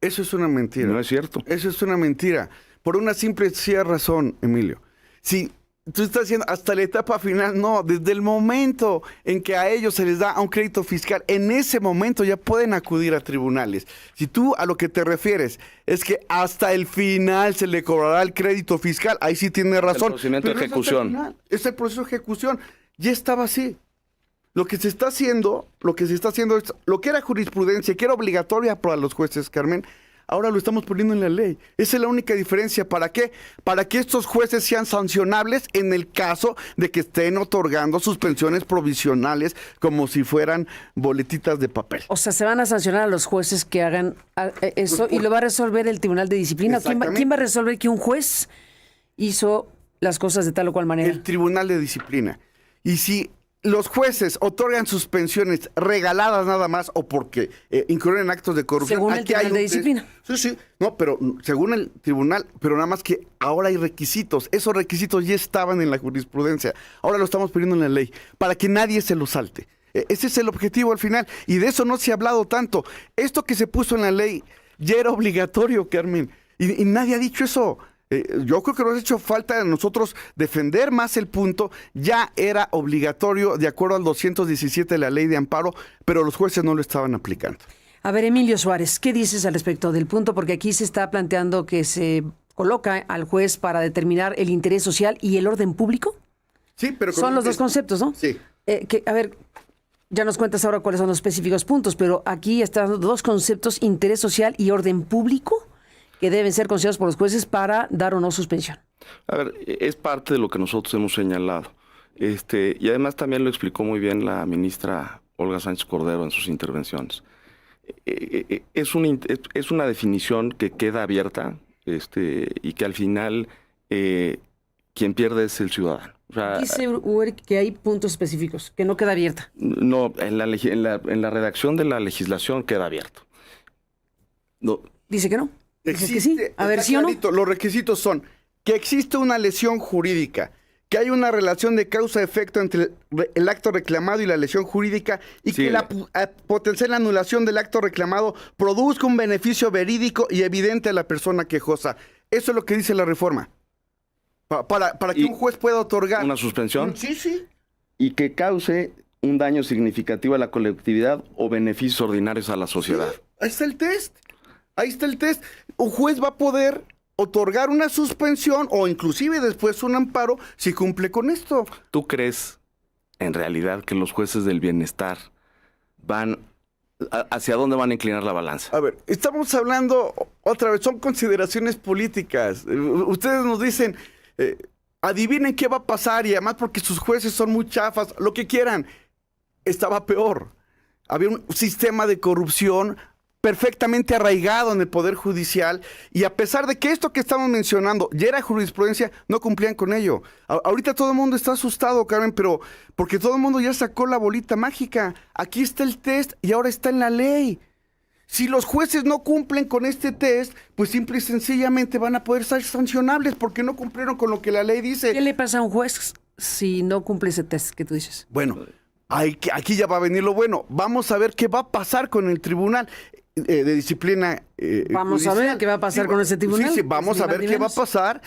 Eso es una mentira. No es cierto. Eso es una mentira. Por una simple y sencilla razón, Emilio. Si tú estás diciendo hasta la etapa final, no. Desde el momento en que a ellos se les da un crédito fiscal, en ese momento ya pueden acudir a tribunales. Si tú a lo que te refieres es que hasta el final se le cobrará el crédito fiscal, ahí sí tienes razón. El procedimiento de ejecución. Es el proceso de ejecución. Ya estaba así. Lo que se está haciendo es lo que era jurisprudencia, que era obligatoria para los jueces, Carmen, ahora lo estamos poniendo en la ley. Esa es la única diferencia. ¿Para qué? Para que estos jueces sean sancionables en el caso de que estén otorgando suspensiones provisionales como si fueran boletitas de papel. O sea, se van a sancionar a los jueces que hagan eso y lo va a resolver el Tribunal de Disciplina. ¿Quién va a resolver que un juez hizo las cosas de tal o cual manera? El Tribunal de Disciplina. Y si los jueces otorgan suspensiones regaladas nada más o porque incurren en actos de corrupción. Según el Tribunal de Disciplina. Sí. No, pero según el tribunal, pero nada más que ahora hay requisitos. Esos requisitos ya estaban en la jurisprudencia. Ahora lo estamos poniendo en la ley para que nadie se lo salte. Ese es el objetivo al final. Y de eso no se ha hablado tanto. Esto que se puso en la ley ya era obligatorio, Carmen. Y nadie ha dicho eso. Yo creo que nos ha hecho falta a nosotros defender más el punto. Ya era obligatorio de acuerdo al 217 de la ley de amparo, pero los jueces no lo estaban aplicando. A ver, Emilio Suárez, ¿qué dices al respecto del punto? Porque aquí se está planteando que se coloca al juez para determinar el interés social y el orden público. Sí, pero son los dos conceptos, ¿no? Sí. A ver, ya nos cuentas ahora cuáles son los específicos puntos, pero aquí están dos conceptos, interés social y orden público, que deben ser considerados por los jueces para dar o no suspensión. A ver, es parte de lo que nosotros hemos señalado. Y además también lo explicó muy bien la ministra Olga Sánchez Cordero en sus intervenciones. Es una definición que queda abierta y que al final quien pierde es el ciudadano. O sea, dice que hay puntos específicos, que no queda abierta. No, en la redacción de la legislación queda abierto. No. Dice que no. Existe, sí. A ver, ¿sí o no? Los requisitos son que existe una lesión jurídica, que hay una relación de causa-efecto entre el acto reclamado y la lesión jurídica y que la potencial anulación del acto reclamado produzca un beneficio verídico y evidente a la persona quejosa. Eso es lo que dice la reforma. Para que un juez pueda otorgar una suspensión. Sí. Y que cause un daño significativo a la colectividad o beneficios ordinarios a la sociedad. Sí, ahí está el test. Un juez va a poder otorgar una suspensión o inclusive después un amparo si cumple con esto. ¿Tú crees en realidad que los jueces del bienestar hacia dónde van a inclinar la balanza? A ver, estamos hablando otra vez, son consideraciones políticas. Ustedes nos dicen, adivinen qué va a pasar y además porque sus jueces son muy chafas, lo que quieran. Estaba peor. Había un sistema de corrupción perfectamente arraigado en el Poder Judicial y a pesar de que esto que estamos mencionando ya era jurisprudencia, no cumplían con ello. Ahorita todo el mundo está asustado, Carmen, pero porque todo el mundo ya sacó la bolita mágica. Aquí está el test y ahora está en la ley. Si los jueces no cumplen con este test, pues simple y sencillamente van a poder ser sancionables porque no cumplieron con lo que la ley dice. ¿Qué le pasa a un juez si no cumple ese test que tú dices? Bueno, aquí ya va a venir lo bueno. Vamos a ver qué va a pasar con el tribunal de disciplina vamos judicial. A ver qué va a pasar con ese tribunal. Sí, vamos a ver qué va a pasar,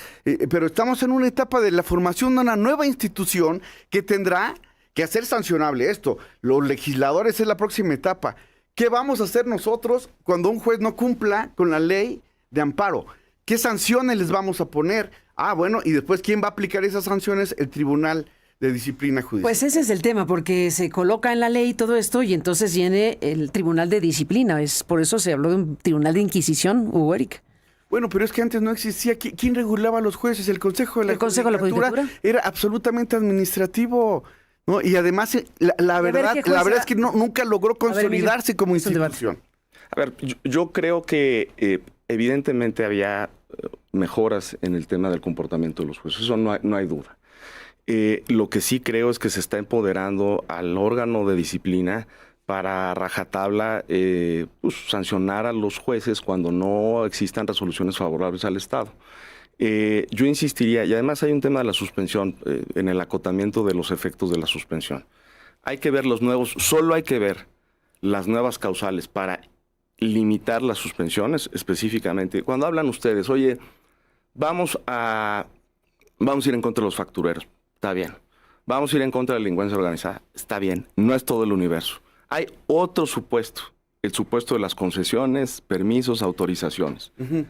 pero estamos en una etapa de la formación de una nueva institución que tendrá que hacer sancionable esto. Los legisladores es la próxima etapa. ¿Qué vamos a hacer nosotros cuando un juez no cumpla con la ley de amparo? ¿Qué sanciones les vamos a poner? Bueno, y después, ¿quién va a aplicar esas sanciones? El Tribunal de Disciplina Judicial. Pues ese es el tema, porque se coloca en la ley todo esto y entonces viene el Tribunal de Disciplina. Por eso se habló de un Tribunal de Inquisición, Hugo Eric. Bueno, pero es que antes no existía. ¿Quién regulaba a los jueces? El Consejo de la Judicatura era absolutamente administrativo, ¿no? Y además, la verdad es que nunca logró consolidarse como institución. A ver, yo creo que evidentemente había mejoras en el tema del comportamiento de los jueces, eso no hay duda. Lo que sí creo es que se está empoderando al órgano de disciplina para rajatabla sancionar a los jueces cuando no existan resoluciones favorables al Estado. Yo insistiría, y además hay un tema de la suspensión, en el acotamiento de los efectos de la suspensión. Hay que ver solo hay que ver las nuevas causales para limitar las suspensiones específicamente. Cuando hablan ustedes, oye, vamos a ir en contra de los factureros. Está bien. Vamos a ir en contra de la delincuencia organizada. Está bien. No es todo el universo. Hay otro supuesto. El supuesto de las concesiones, permisos, autorizaciones. Uh-huh.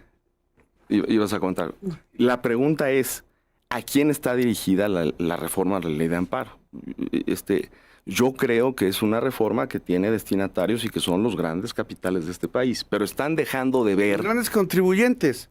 Ibas a contar. La pregunta es, ¿a quién está dirigida la reforma de la ley de amparo? Yo creo que es una reforma que tiene destinatarios y que son los grandes capitales de este país. Pero están dejando de ver... Los grandes contribuyentes.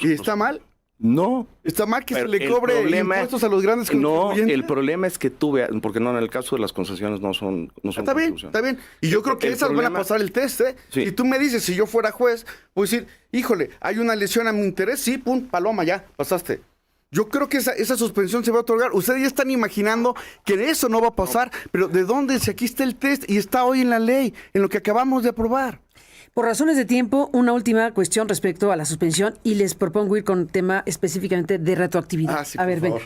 ¿Y está mal? No. ¿Está mal que se le cobre impuestos a los grandes contribuyentes? No, el problema es que tú veas, porque no, en el caso de las concesiones no son Está bien. Y yo creo que esas van a pasar el test, ¿eh? Sí. Si tú me dices, si yo fuera juez, voy a decir, híjole, hay una lesión a mi interés, sí, pum, paloma, ya, pasaste. Yo creo que esa suspensión se va a otorgar. Ustedes ya están imaginando que eso no va a pasar, pero ¿de dónde? Si aquí está el test y está hoy en la ley, en lo que acabamos de aprobar. Por razones de tiempo, una última cuestión respecto a la suspensión y les propongo ir con tema específicamente de retroactividad. Sí, a ver, venga.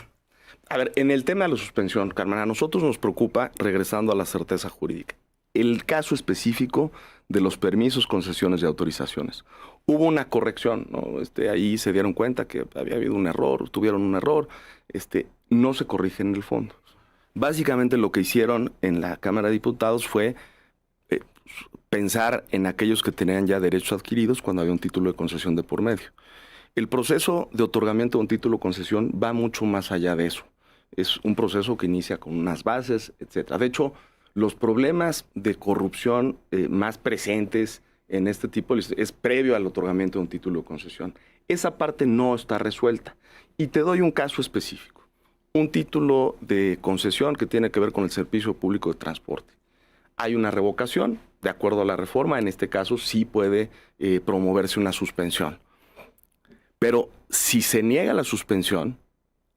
A ver, en el tema de la suspensión, Carmen, a nosotros nos preocupa, regresando a la certeza jurídica, el caso específico de los permisos, concesiones y autorizaciones. Hubo una corrección, ¿no? Ahí se dieron cuenta que había habido un error, tuvieron un error, no se corrige en el fondo. Básicamente lo que hicieron en la Cámara de Diputados fue pensar en aquellos que tenían ya derechos adquiridos cuando había un título de concesión de por medio. El proceso de otorgamiento de un título de concesión va mucho más allá de eso. Es un proceso que inicia con unas bases, etcétera. De hecho, los problemas de corrupción más presentes en este tipo es previo al otorgamiento de un título de concesión. Esa parte no está resuelta. Y te doy un caso específico. Un título de concesión que tiene que ver con el servicio público de transporte. Hay una revocación, de acuerdo a la reforma, en este caso sí puede promoverse una suspensión. Pero si se niega la suspensión,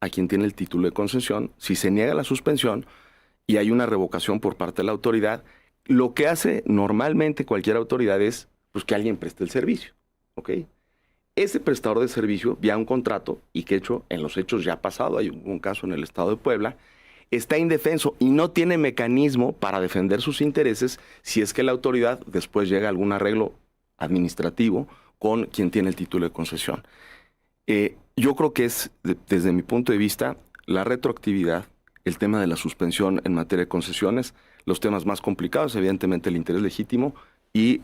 a quien tiene el título de concesión, si se niega la suspensión y hay una revocación por parte de la autoridad, lo que hace normalmente cualquier autoridad es pues, que alguien preste el servicio, ¿ok? Ese prestador de servicio, vía un contrato, y que hecho en los hechos ya ha pasado, hay un caso en el estado de Puebla, está indefenso y no tiene mecanismo para defender sus intereses si es que la autoridad después llega a algún arreglo administrativo con quien tiene el título de concesión. Yo creo que es, desde mi punto de vista, la retroactividad, el tema de la suspensión en materia de concesiones, los temas más complicados, evidentemente el interés legítimo y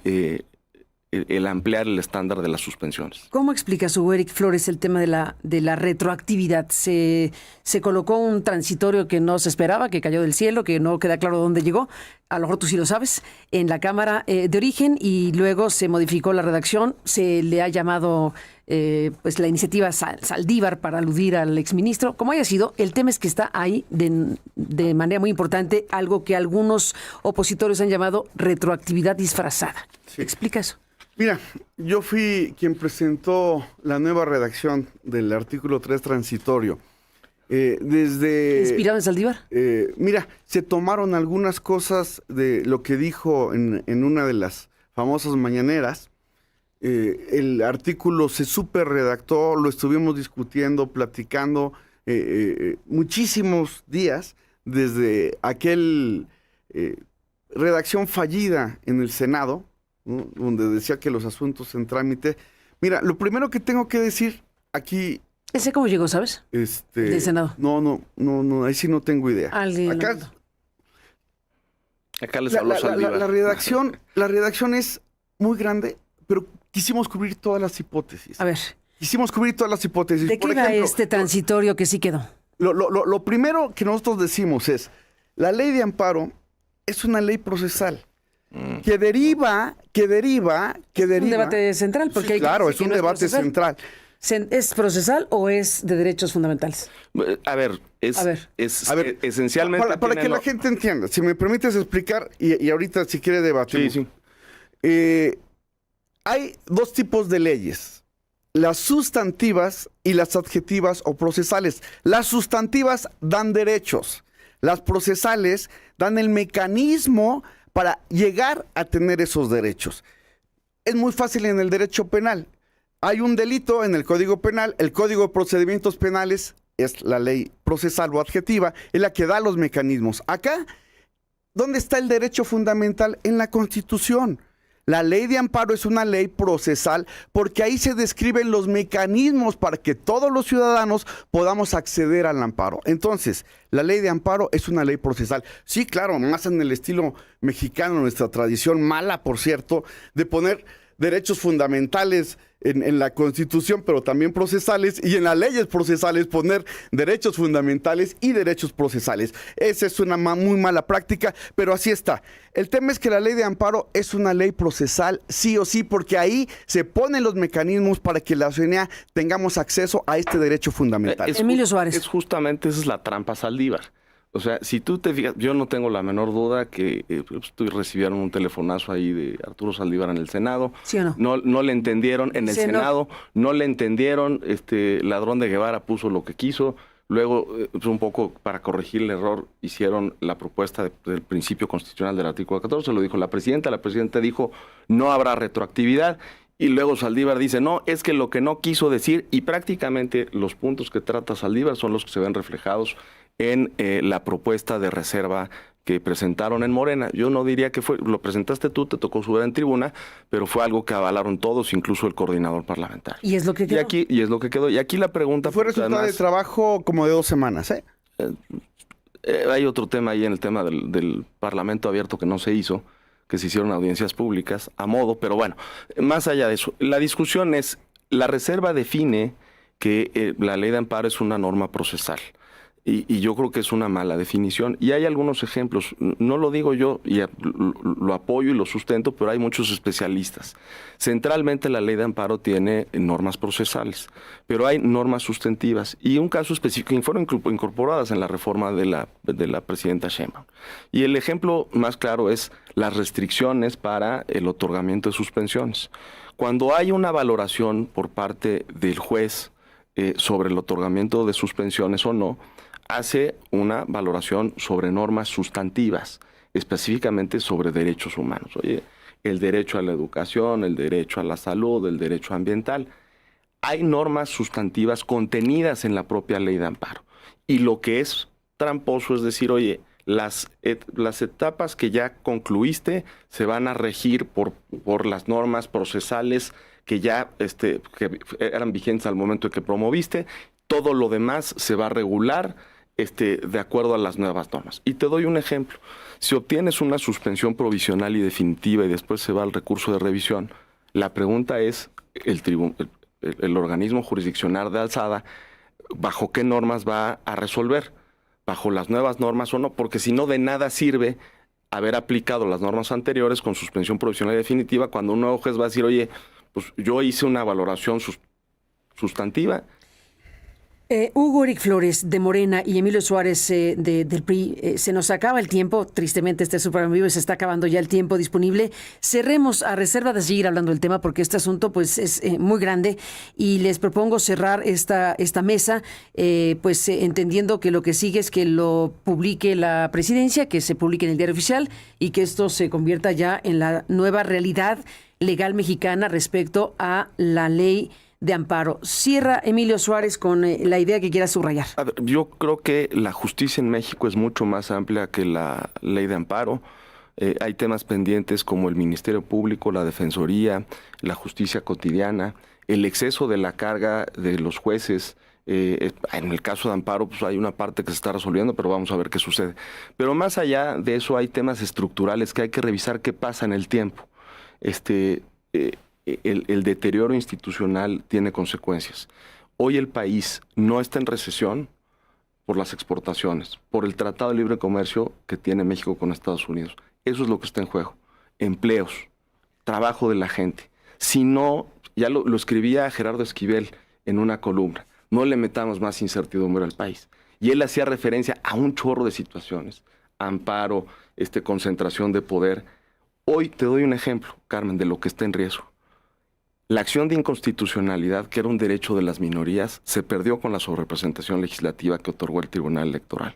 el ampliar el estándar de las suspensiones. ¿Cómo explica su Eric Flores el tema de la retroactividad? Se colocó un transitorio que no se esperaba, que cayó del cielo, que no queda claro dónde llegó, a lo mejor tú sí lo sabes, en la Cámara de Origen, y luego se modificó la redacción, se le ha llamado pues la iniciativa Saldívar para aludir al exministro. Como haya sido, el tema es que está ahí de manera muy importante algo que algunos opositores han llamado retroactividad disfrazada. Sí. ¿Explica eso? Mira, yo fui quien presentó la nueva redacción del artículo 3 transitorio. ¿Inspirado en Saldívar? Mira, se tomaron algunas cosas de lo que dijo en una de las famosas mañaneras. El artículo se super redactó, lo estuvimos discutiendo, platicando muchísimos días desde aquel redacción fallida en el Senado, ¿no? Donde decía que los asuntos en trámite. Mira, lo primero que tengo que decir aquí... ¿Ese cómo llegó, sabes? Del Senado. No, ahí sí no tengo idea. Acá les habló Saldívar. La redacción es muy grande, pero quisimos cubrir todas las hipótesis. A ver. Quisimos cubrir todas las hipótesis. ¿De qué va este transitorio que sí quedó? Lo primero que nosotros decimos es, la ley de amparo es una ley procesal que deriva... Un debate central. Porque sí, claro, es un debate central. ¿Es procesal o es de derechos fundamentales? A ver, esencialmente... Para que la gente entienda, si me permites explicar, y ahorita si quiere debatir. Sí. Hay dos tipos de leyes, las sustantivas y las adjetivas o procesales. Las sustantivas dan derechos, las procesales dan el mecanismo para llegar a tener esos derechos. Es muy fácil en el derecho penal. Hay un delito en el Código Penal, el Código de Procedimientos Penales es la ley procesal o adjetiva, es la que da los mecanismos. Acá, ¿dónde está el derecho fundamental? En la Constitución. La ley de amparo es una ley procesal porque ahí se describen los mecanismos para que todos los ciudadanos podamos acceder al amparo. Entonces, la ley de amparo es una ley procesal. Sí, claro, más en el estilo mexicano, nuestra tradición mala, por cierto, de poner derechos fundamentales en la Constitución, pero también procesales, y en las leyes procesales poner derechos fundamentales y derechos procesales. Esa es una muy mala práctica, pero así está. El tema es que la ley de amparo es una ley procesal, sí o sí, porque ahí se ponen los mecanismos para que la ciudadanía tengamos acceso a este derecho fundamental. Emilio Suárez. Es justamente, esa es la trampa Saldívar. O sea, si tú te fijas, yo no tengo la menor duda que recibieron un telefonazo ahí de Arturo Saldívar en el Senado. ¿Sí o no? No le entendieron en el Senado, no le entendieron, Ladrón de Guevara puso lo que quiso. Luego, un poco para corregir el error, hicieron la propuesta del principio constitucional del artículo 14, lo dijo la presidenta dijo no habrá retroactividad. Y luego Saldívar dice, no, es que lo que no quiso decir, y prácticamente los puntos que trata Saldívar son los que se ven reflejados en la propuesta de reserva que presentaron en Morena. Yo no diría que lo presentaste tú, te tocó subir en tribuna, pero fue algo que avalaron todos, incluso el coordinador parlamentario. Y es lo que quedó. Y es lo que quedó. Y aquí la pregunta... Fue resultado de trabajo como de 2 semanas, ¿eh? Hay otro tema ahí en el tema del Parlamento abierto que no se hizo, que se hicieron audiencias públicas a modo, pero bueno, más allá de eso, la discusión es, la reserva define que la ley de amparo es una norma procesal. Y yo creo que es una mala definición. Y hay algunos ejemplos, no lo digo yo, y lo apoyo y lo sustento, pero hay muchos especialistas. Centralmente la ley de amparo tiene normas procesales, pero hay normas sustantivas. Y un caso específico que fueron incorporadas en la reforma de la presidenta Sheinbaum. Y el ejemplo más claro es las restricciones para el otorgamiento de suspensiones. Cuando hay una valoración por parte del juez sobre el otorgamiento de suspensiones o no, hace una valoración sobre normas sustantivas, específicamente sobre derechos humanos. Oye, el derecho a la educación, el derecho a la salud, el derecho ambiental. Hay normas sustantivas contenidas en la propia ley de amparo. Y lo que es tramposo es decir, oye, las etapas que ya concluiste se van a regir por las normas procesales que ya que eran vigentes al momento de que promoviste. Todo lo demás se va a regular de acuerdo a las nuevas normas. Y te doy un ejemplo. Si obtienes una suspensión provisional y definitiva y después se va al recurso de revisión, La pregunta es, el organismo jurisdiccional de alzada, ¿bajo qué normas va a resolver? ¿Bajo las nuevas normas o no? Porque si no, de nada sirve haber aplicado las normas anteriores con suspensión provisional y definitiva cuando un nuevo juez va a decir, oye, pues yo hice una valoración sustantiva. Hugo Eric Flores de Morena y Emilio Suárez del PRI, se nos acaba el tiempo, tristemente este Super Vivo se está acabando ya el tiempo disponible. Cerremos a reserva de seguir hablando del tema porque este asunto pues es muy grande y les propongo cerrar esta mesa entendiendo que lo que sigue es que lo publique la presidencia, que se publique en el Diario Oficial y que esto se convierta ya en la nueva realidad legal mexicana respecto a la ley de amparo. Cierra Emilio Suárez con la idea que quiera subrayar. A ver, yo creo que la justicia en México es mucho más amplia que la ley de amparo. Hay temas pendientes como el Ministerio Público, la Defensoría, la justicia cotidiana, el exceso de la carga de los jueces. En el caso de amparo, pues hay una parte que se está resolviendo, pero vamos a ver qué sucede. Pero más allá de eso hay temas estructurales que hay que revisar qué pasa en el tiempo. El deterioro institucional tiene consecuencias. Hoy el país no está en recesión por las exportaciones, por el Tratado de Libre Comercio que tiene México con Estados Unidos. Eso es lo que está en juego. Empleos, trabajo de la gente. Si no, ya lo escribía Gerardo Esquivel en una columna, no le metamos más incertidumbre al país. Y él hacía referencia a un chorro de situaciones, amparo, concentración de poder. Hoy te doy un ejemplo, Carmen, de lo que está en riesgo. La acción de inconstitucionalidad, que era un derecho de las minorías, se perdió con la sobrerepresentación legislativa que otorgó el Tribunal Electoral.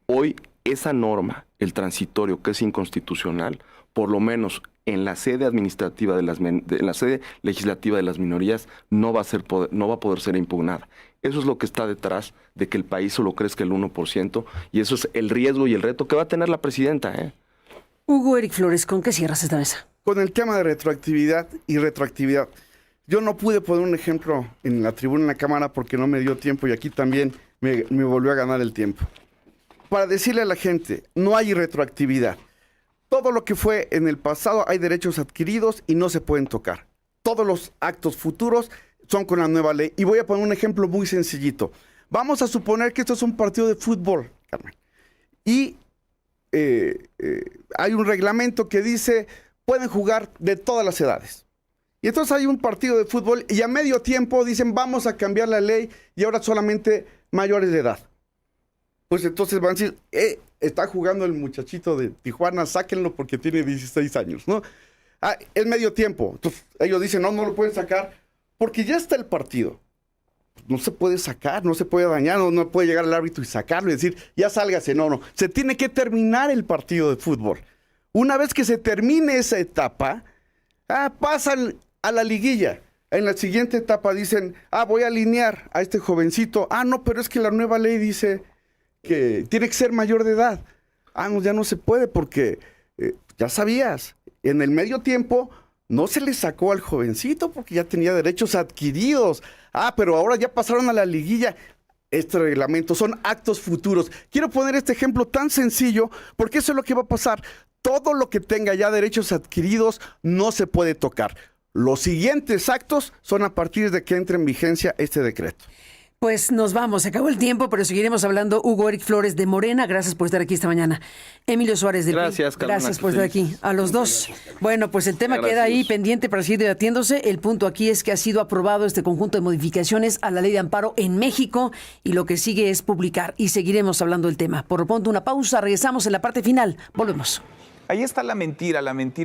Hoy, esa norma, el transitorio, que es inconstitucional, por lo menos en la sede administrativa en la sede legislativa de las minorías, no va a poder ser impugnada. Eso es lo que está detrás de que el país solo crezca el 1%, y eso es el riesgo y el reto que va a tener la presidenta. Hugo Eric Flores, ¿con qué cierras esta mesa? Con el tema de retroactividad y retroactividad. Yo no pude poner un ejemplo en la tribuna en la Cámara porque no me dio tiempo y aquí también me volvió a ganar el tiempo. Para decirle a la gente, no hay retroactividad. Todo lo que fue en el pasado hay derechos adquiridos y no se pueden tocar. Todos los actos futuros son con la nueva ley. Y voy a poner un ejemplo muy sencillito. Vamos a suponer que esto es un partido de fútbol, Carmen. Y hay un reglamento que dice, pueden jugar de todas las edades. Y entonces hay un partido de fútbol y a medio tiempo dicen, vamos a cambiar la ley y ahora solamente mayores de edad. Pues entonces van a decir, está jugando el muchachito de Tijuana, sáquenlo porque tiene 16 años, ¿no? Es medio tiempo. Entonces ellos dicen, no lo pueden sacar porque ya está el partido. No se puede sacar, no se puede dañar, no puede llegar el árbitro y sacarlo y decir, ya sálgase. No. Se tiene que terminar el partido de fútbol. Una vez que se termine esa etapa, pasan a la liguilla. En la siguiente etapa dicen, voy a alinear a este jovencito. No, pero es que la nueva ley dice que tiene que ser mayor de edad. No, ya no se puede porque ya sabías, en el medio tiempo no se le sacó al jovencito porque ya tenía derechos adquiridos. Pero ahora ya pasaron a la liguilla. Este reglamento son actos futuros. Quiero poner este ejemplo tan sencillo porque eso es lo que va a pasar. Todo lo que tenga ya derechos adquiridos no se puede tocar. Los siguientes actos son a partir de que entre en vigencia este decreto. Pues nos vamos, se acabó el tiempo, pero seguiremos hablando. Hugo Eric Flores de Morena, gracias por estar aquí esta mañana. Emilio Suárez del PRI, gracias, Carmen, gracias por estar aquí. A los dos. Bueno, pues el tema queda ahí pendiente para seguir debatiéndose. El punto aquí es que ha sido aprobado este conjunto de modificaciones a la ley de amparo en México y lo que sigue es publicar y seguiremos hablando del tema. Por lo pronto, una pausa, regresamos en la parte final. Volvemos. Ahí está la mentira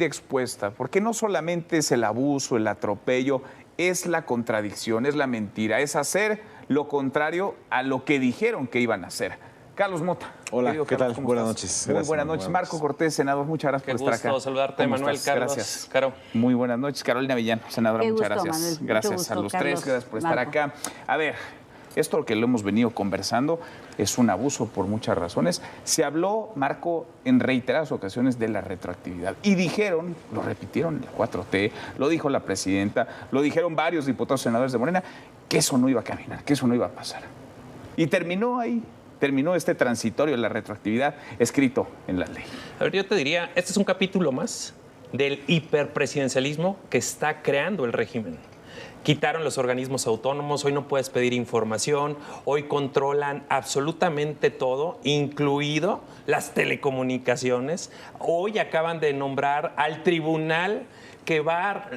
expuesta, porque no solamente es el abuso, el atropello, es la contradicción, es la mentira, es hacer lo contrario a lo que dijeron que iban a hacer. Carlos Mota. Hola, ¿qué tal? Buenas noches. noches. Muy buenas noches. Marco Cortés, senador, muchas gracias por estar acá. Qué gusto saludarte, Manuel, Carlos. Gracias. Caro. Muy buenas noches. Carolina Villano, senadora, muchas gracias. Manuel. Gracias gusto, a los Carlos, tres, gracias por estar Marco. acá. A ver, esto que lo hemos venido conversando es un abuso por muchas razones. Se habló, Marco, en reiteradas ocasiones de la retroactividad. Y dijeron, lo repitieron la 4T, lo dijo la presidenta, lo dijeron varios diputados senadores de Morena, que eso no iba a caminar, que eso no iba a pasar. Y terminó ahí. Terminó este transitorio de la retroactividad escrito en la ley. A ver, yo te diría, este es un capítulo más del hiperpresidencialismo que está creando el régimen. Quitaron los organismos autónomos, hoy no puedes pedir información, hoy controlan absolutamente todo, incluido las telecomunicaciones. Hoy acaban de nombrar al tribunal que va a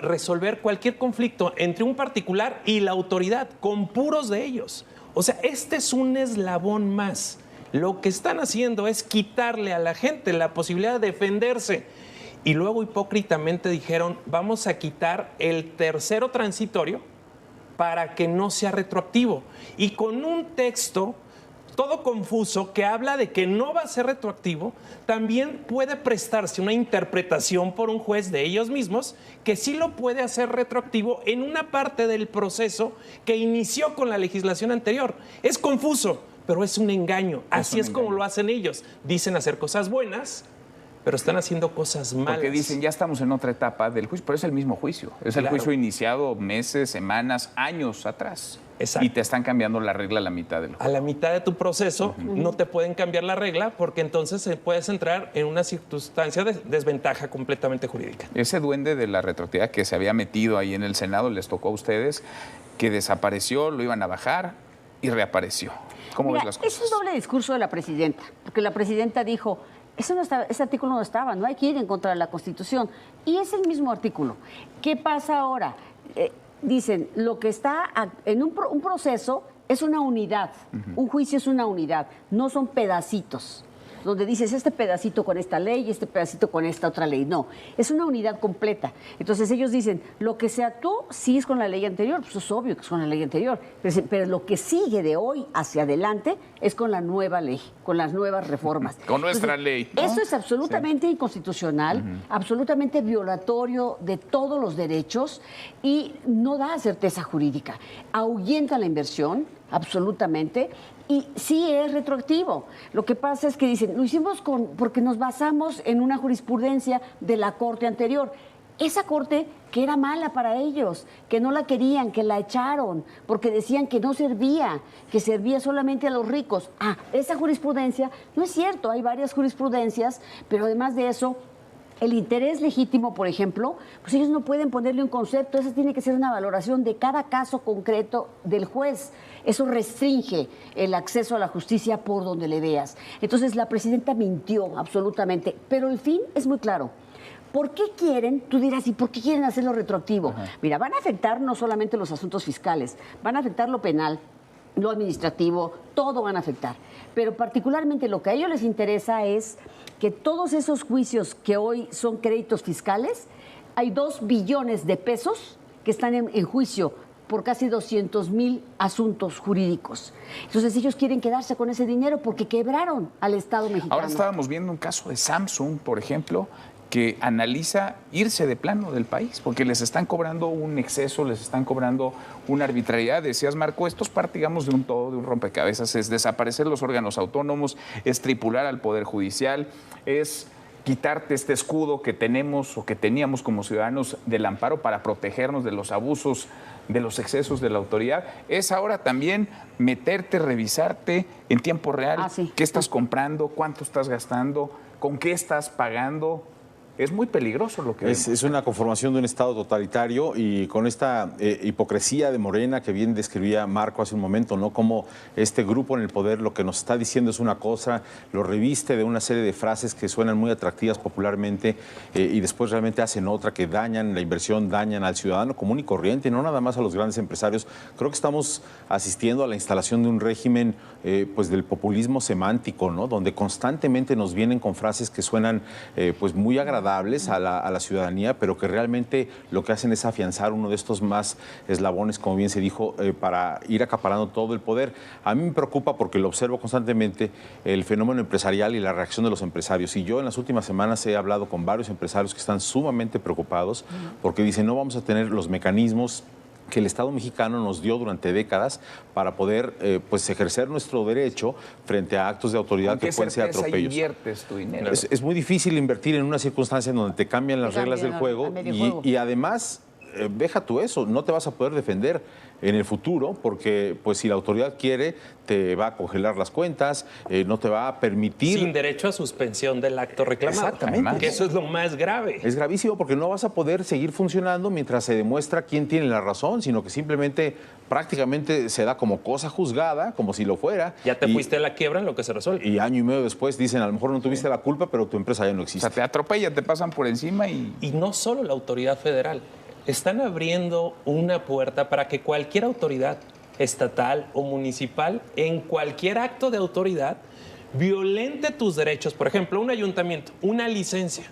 resolver cualquier conflicto entre un particular y la autoridad, con puros de ellos. O sea, este es un eslabón más. Lo que están haciendo es quitarle a la gente la posibilidad de defenderse. Y luego hipócritamente dijeron, vamos a quitar el tercero transitorio para que no sea retroactivo. Y con un texto todo confuso que habla de que no va a ser retroactivo, también puede prestarse una interpretación por un juez de ellos mismos que sí lo puede hacer retroactivo en una parte del proceso que inició con la legislación anterior. Es confuso, pero es un engaño. Así es como lo hacen ellos. Dicen hacer cosas buenas, pero están haciendo cosas malas. Porque dicen, ya estamos en otra etapa del juicio, pero es el mismo juicio. Es el juicio iniciado meses, semanas, años atrás. Exacto. Y te están cambiando la regla a la mitad del juego. A la mitad de tu proceso no te pueden cambiar la regla porque entonces puedes entrar en una circunstancia de desventaja completamente jurídica. Ese duende de la retroactividad que se había metido ahí en el Senado, les tocó a ustedes, que desapareció, lo iban a bajar y reapareció. ¿Cómo ves las cosas? Es un doble discurso de la presidenta, porque la presidenta dijo, ese artículo no estaba, no hay que ir en contra de la Constitución. Y es el mismo artículo. ¿Qué pasa ahora? Dicen, lo que está en un proceso es una unidad, un juicio es una unidad, no son pedacitos, donde dices este pedacito con esta ley y este pedacito con esta otra ley. No, es una unidad completa. Entonces ellos dicen, lo que se actuó sí es con la ley anterior, pues es obvio que es con la ley anterior, pero lo que sigue de hoy hacia adelante es con la nueva ley, con las nuevas reformas. Con nuestra ley, ¿no? Eso es absolutamente inconstitucional, absolutamente violatorio de todos los derechos y no da certeza jurídica. Ahuyenta la inversión, absolutamente. Y sí es retroactivo. Lo que pasa es que dicen, lo hicimos porque nos basamos en una jurisprudencia de la Corte anterior. Esa Corte que era mala para ellos, que no la querían, que la echaron, porque decían que no servía, que servía solamente a los ricos. Esa jurisprudencia no es cierto, hay varias jurisprudencias, pero además de eso, el interés legítimo, por ejemplo, pues ellos no pueden ponerle un concepto, esa tiene que ser una valoración de cada caso concreto del juez. Eso restringe el acceso a la justicia por donde le veas. Entonces la presidenta mintió absolutamente, pero el fin es muy claro. ¿Por qué quieren? Tú dirás, ¿y por qué quieren hacerlo retroactivo? Mira, van a afectar no solamente los asuntos fiscales, van a afectar lo penal, lo administrativo, todo van a afectar. Pero particularmente lo que a ellos les interesa es que todos esos juicios que hoy son créditos fiscales, hay 2 billones de pesos que están en juicio por casi 200,000 asuntos jurídicos. Entonces ellos quieren quedarse con ese dinero porque quebraron al Estado mexicano. Ahora estábamos viendo un caso de Samsung, por ejemplo, que analiza irse de plano del país, porque les están cobrando un exceso, les están cobrando una arbitrariedad. Decías, Marco, esto es parte, digamos, de un todo, de un rompecabezas, es desaparecer los órganos autónomos, es tripular al Poder Judicial, es quitarte este escudo que tenemos o que teníamos como ciudadanos del amparo para protegernos de los abusos, de los excesos de la autoridad. Es ahora también meterte, revisarte en tiempo real, qué estás comprando, cuánto estás gastando, con qué estás pagando. Es muy peligroso lo que vemos. Es una conformación de un Estado totalitario y con esta hipocresía de Morena que bien describía Marco hace un momento, ¿no? Como este grupo en el poder lo que nos está diciendo es una cosa, lo reviste de una serie de frases que suenan muy atractivas popularmente y después realmente hacen otra que dañan la inversión, dañan al ciudadano común y corriente, no nada más a los grandes empresarios. Creo que estamos asistiendo a la instalación de un régimen pues del populismo semántico, ¿no? Donde constantemente nos vienen con frases que suenan pues muy agradables a la ciudadanía, pero que realmente lo que hacen es afianzar uno de estos más eslabones, como bien se dijo, para ir acaparando todo el poder. A mí me preocupa porque lo observo constantemente el fenómeno empresarial y la reacción de los empresarios. Y yo en las últimas semanas he hablado con varios empresarios que están sumamente preocupados porque dicen no vamos a tener los mecanismos que el Estado mexicano nos dio durante décadas para poder pues ejercer nuestro derecho frente a actos de autoridad que pueden ser atropellos. Inviertes tu dinero? Es muy difícil invertir en una circunstancia en donde te cambian las reglas del juego y además deja tú eso, no te vas a poder defender en el futuro porque pues si la autoridad quiere te va a congelar las cuentas, no te va a permitir... Sin derecho a suspensión del acto reclamado. Exactamente. Que eso es lo más grave. Es gravísimo porque no vas a poder seguir funcionando mientras se demuestra quién tiene la razón, sino que simplemente prácticamente se da como cosa juzgada, como si lo fuera. Ya te fuiste a la quiebra en lo que se resuelve. Y año y medio después dicen, a lo mejor no tuviste la culpa, pero tu empresa ya no existe. O sea, te atropellan, te pasan por encima y... Y no solo la autoridad federal. Están abriendo una puerta para que cualquier autoridad estatal o municipal, en cualquier acto de autoridad, violente tus derechos. Por ejemplo, un ayuntamiento, una licencia.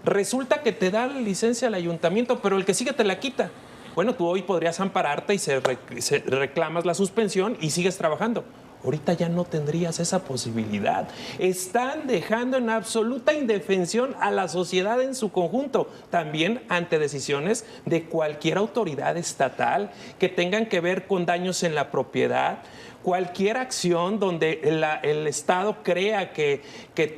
Resulta que te da la licencia al ayuntamiento, pero el que sigue te la quita. Bueno, tú hoy podrías ampararte y reclamas la suspensión y sigues trabajando. Ahorita ya no tendrías esa posibilidad. Están dejando en absoluta indefensión a la sociedad en su conjunto, también ante decisiones de cualquier autoridad estatal que tengan que ver con daños en la propiedad, cualquier acción donde el Estado crea que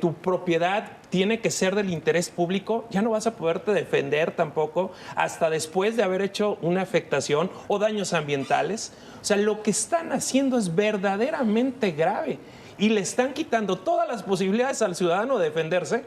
tu propiedad tiene que ser del interés público, ya no vas a poderte defender tampoco hasta después de haber hecho una afectación o daños ambientales. O sea, lo que están haciendo es verdaderamente grave y le están quitando todas las posibilidades al ciudadano de defenderse.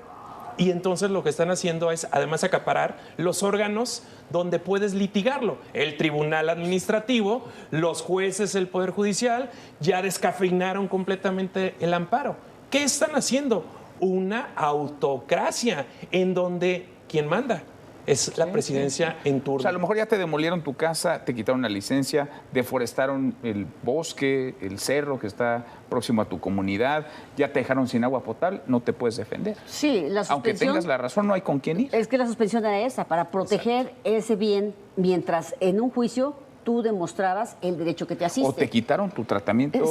Y entonces lo que están haciendo es además acaparar los órganos donde puedes litigarlo. El Tribunal Administrativo, los jueces, el Poder Judicial, ya descafeinaron completamente el amparo. ¿Qué están haciendo? Una autocracia en donde quien manda es la presidencia en turno. O sea, a lo mejor ya te demolieron tu casa, te quitaron la licencia, deforestaron el bosque, el cerro que está próximo a tu comunidad, ya te dejaron sin agua potable, no te puedes defender. Sí, la suspensión... Aunque tengas la razón, no hay con quién ir. Es que la suspensión era esa, para proteger ese bien, mientras en un juicio tú demostrabas el derecho que te asiste. O te quitaron tu tratamiento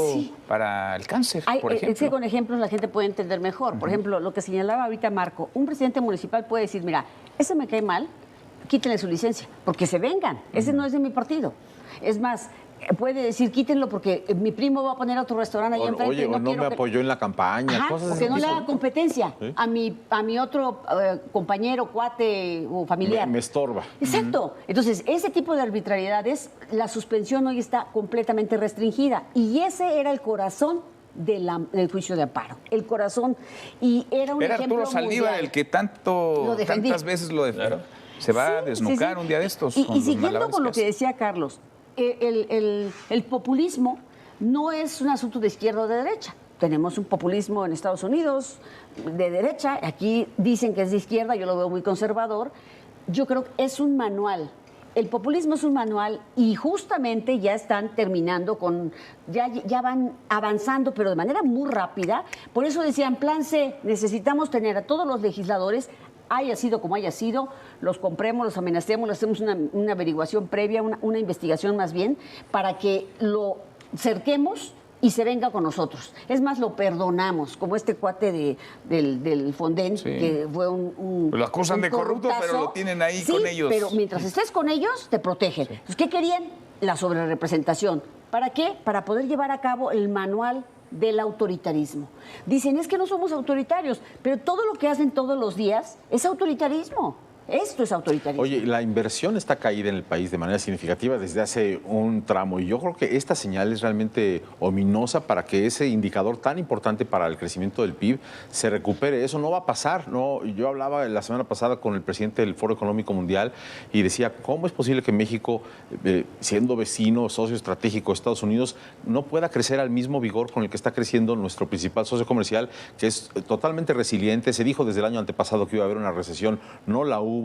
para el cáncer, por ejemplo. Es que con ejemplos la gente puede entender mejor. Por ejemplo, lo que señalaba ahorita Marco, un presidente municipal puede decir, mira, ese me cae mal, quítenle su licencia, porque se vengan. Ese no es de mi partido. Es más, puede decir, quítenlo porque mi primo va a poner otro restaurante ahí enfrente. Oye, no me apoyó en la campaña. Cosas porque no le haga haga competencia a mi otro compañero, cuate o familiar. Me estorba. Exacto. Entonces, ese tipo de arbitrariedades, la suspensión hoy está completamente restringida. Y ese era el corazón del juicio de amparo. El corazón. Y era un ejemplo Arturo Saldívar mundial. el que tantas veces lo defendió. Se va a desnucar un día de estos. Y siguiendo con lo que decía Carlos, el populismo no es un asunto de izquierda o de derecha. Tenemos un populismo en Estados Unidos de derecha, aquí dicen que es de izquierda, yo lo veo muy conservador. Yo creo que es un manual. El populismo es un manual y justamente ya están terminando ya van avanzando, pero de manera muy rápida. Por eso decían, plan C, necesitamos tener a todos los legisladores, haya sido como haya sido, los compremos, los amenacemos, les hacemos una averiguación previa, una investigación más bien, para que lo cerquemos y se venga con nosotros. Es más, lo perdonamos, como este cuate del Fonden, que fue lo acusan de corrupto, pero lo tienen ahí con ellos. Pero mientras estés con ellos, te protegen. Entonces, ¿qué querían? La sobrerepresentación. ¿Para qué? Para poder llevar a cabo el manual del autoritarismo. Dicen, es que no somos autoritarios, pero todo lo que hacen todos los días es autoritarismo. Esto es autoritarismo. Oye, la inversión está caída en el país de manera significativa desde hace un tramo y yo creo que esta señal es realmente ominosa para que ese indicador tan importante para el crecimiento del PIB se recupere. Eso no va a pasar. No, yo hablaba la semana pasada con el presidente del Foro Económico Mundial y decía, ¿cómo es posible que México, siendo vecino, socio estratégico de Estados Unidos, no pueda crecer al mismo vigor con el que está creciendo nuestro principal socio comercial, que es totalmente resiliente? Se dijo desde el año antepasado que iba a haber una recesión, no la hubo.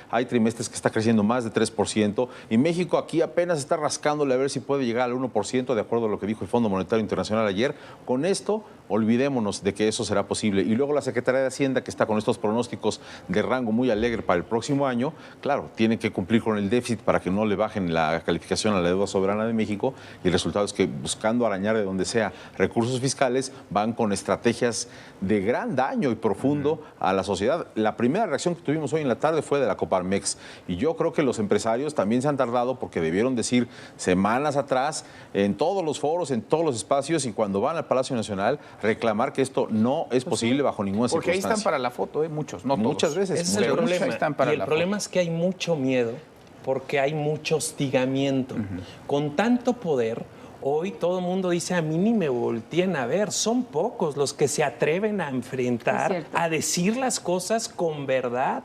Hay trimestres que está creciendo más de 3% y México aquí apenas está rascándole a ver si puede llegar al 1%, de acuerdo a lo que dijo el Fondo Monetario Internacional ayer. Con esto, olvidémonos de que eso será posible. Y luego la Secretaría de Hacienda, que está con estos pronósticos de rango muy alegre para el próximo año, claro, tiene que cumplir con el déficit para que no le bajen la calificación a la deuda soberana de México, y el resultado es que, buscando arañar de donde sea recursos fiscales, van con estrategias de gran daño y profundo a la sociedad. La primera reacción que tuvimos hoy en la tarde fue de la Coparmex, y yo creo que los empresarios también se han tardado porque debieron decir semanas atrás en todos los foros, en todos los espacios, y cuando van al Palacio Nacional, reclamar que esto no es posible bajo ninguna Porque circunstancia. ahí están para la foto, muchos, no muchas todos. veces. Ese es el problema. Están para y el problema es que hay mucho miedo porque hay mucho hostigamiento. Con tanto poder, hoy todo el mundo dice, a mí ni me volteen a ver. Son pocos los que se atreven a enfrentar, a decir las cosas con verdad,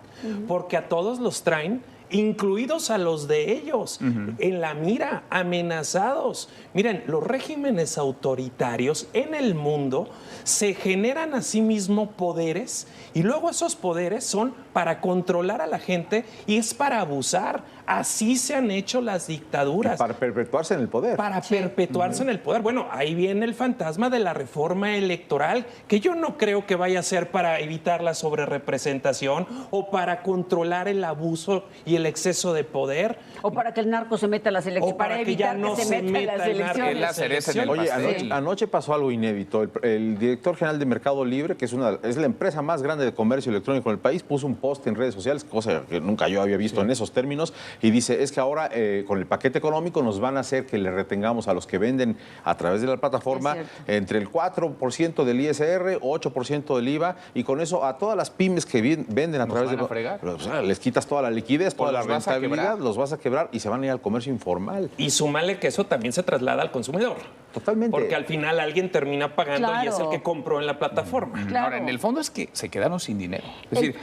porque a todos los traen, incluidos a los de ellos, en la mira, amenazados. Miren, los regímenes autoritarios en el mundo se generan a sí mismos poderes y luego esos poderes son para controlar a la gente y es para abusar. Así se han hecho las dictaduras. Y para perpetuarse en el poder. Para perpetuarse en el poder. Bueno, ahí viene el fantasma de la reforma electoral, que yo no creo que vaya a ser para evitar la sobrerepresentación o para controlar el abuso y el exceso de poder. O para que el narco se meta a las elecciones. Para evitar que se meta en las elecciones. Oye, anoche pasó algo inédito. El director general de Mercado Libre, que es la empresa más grande de comercio electrónico en el país, puso un post en redes sociales, cosa que nunca yo había visto en esos términos, y dice, es que ahora con el paquete económico nos van a hacer que le retengamos a los que venden a través de la plataforma entre el 4% del ISR, 8% del IVA, y con eso a todas las pymes que venden a través de... les quitas toda la liquidez, toda la rentabilidad, los vas a quebrar y se van a ir al comercio informal. Y súmale que eso también se traslada al consumidor. Totalmente. Porque al final alguien termina pagando y es el que compró en la plataforma. Ahora, en el fondo es que se quedaron sin dinero. Es decir,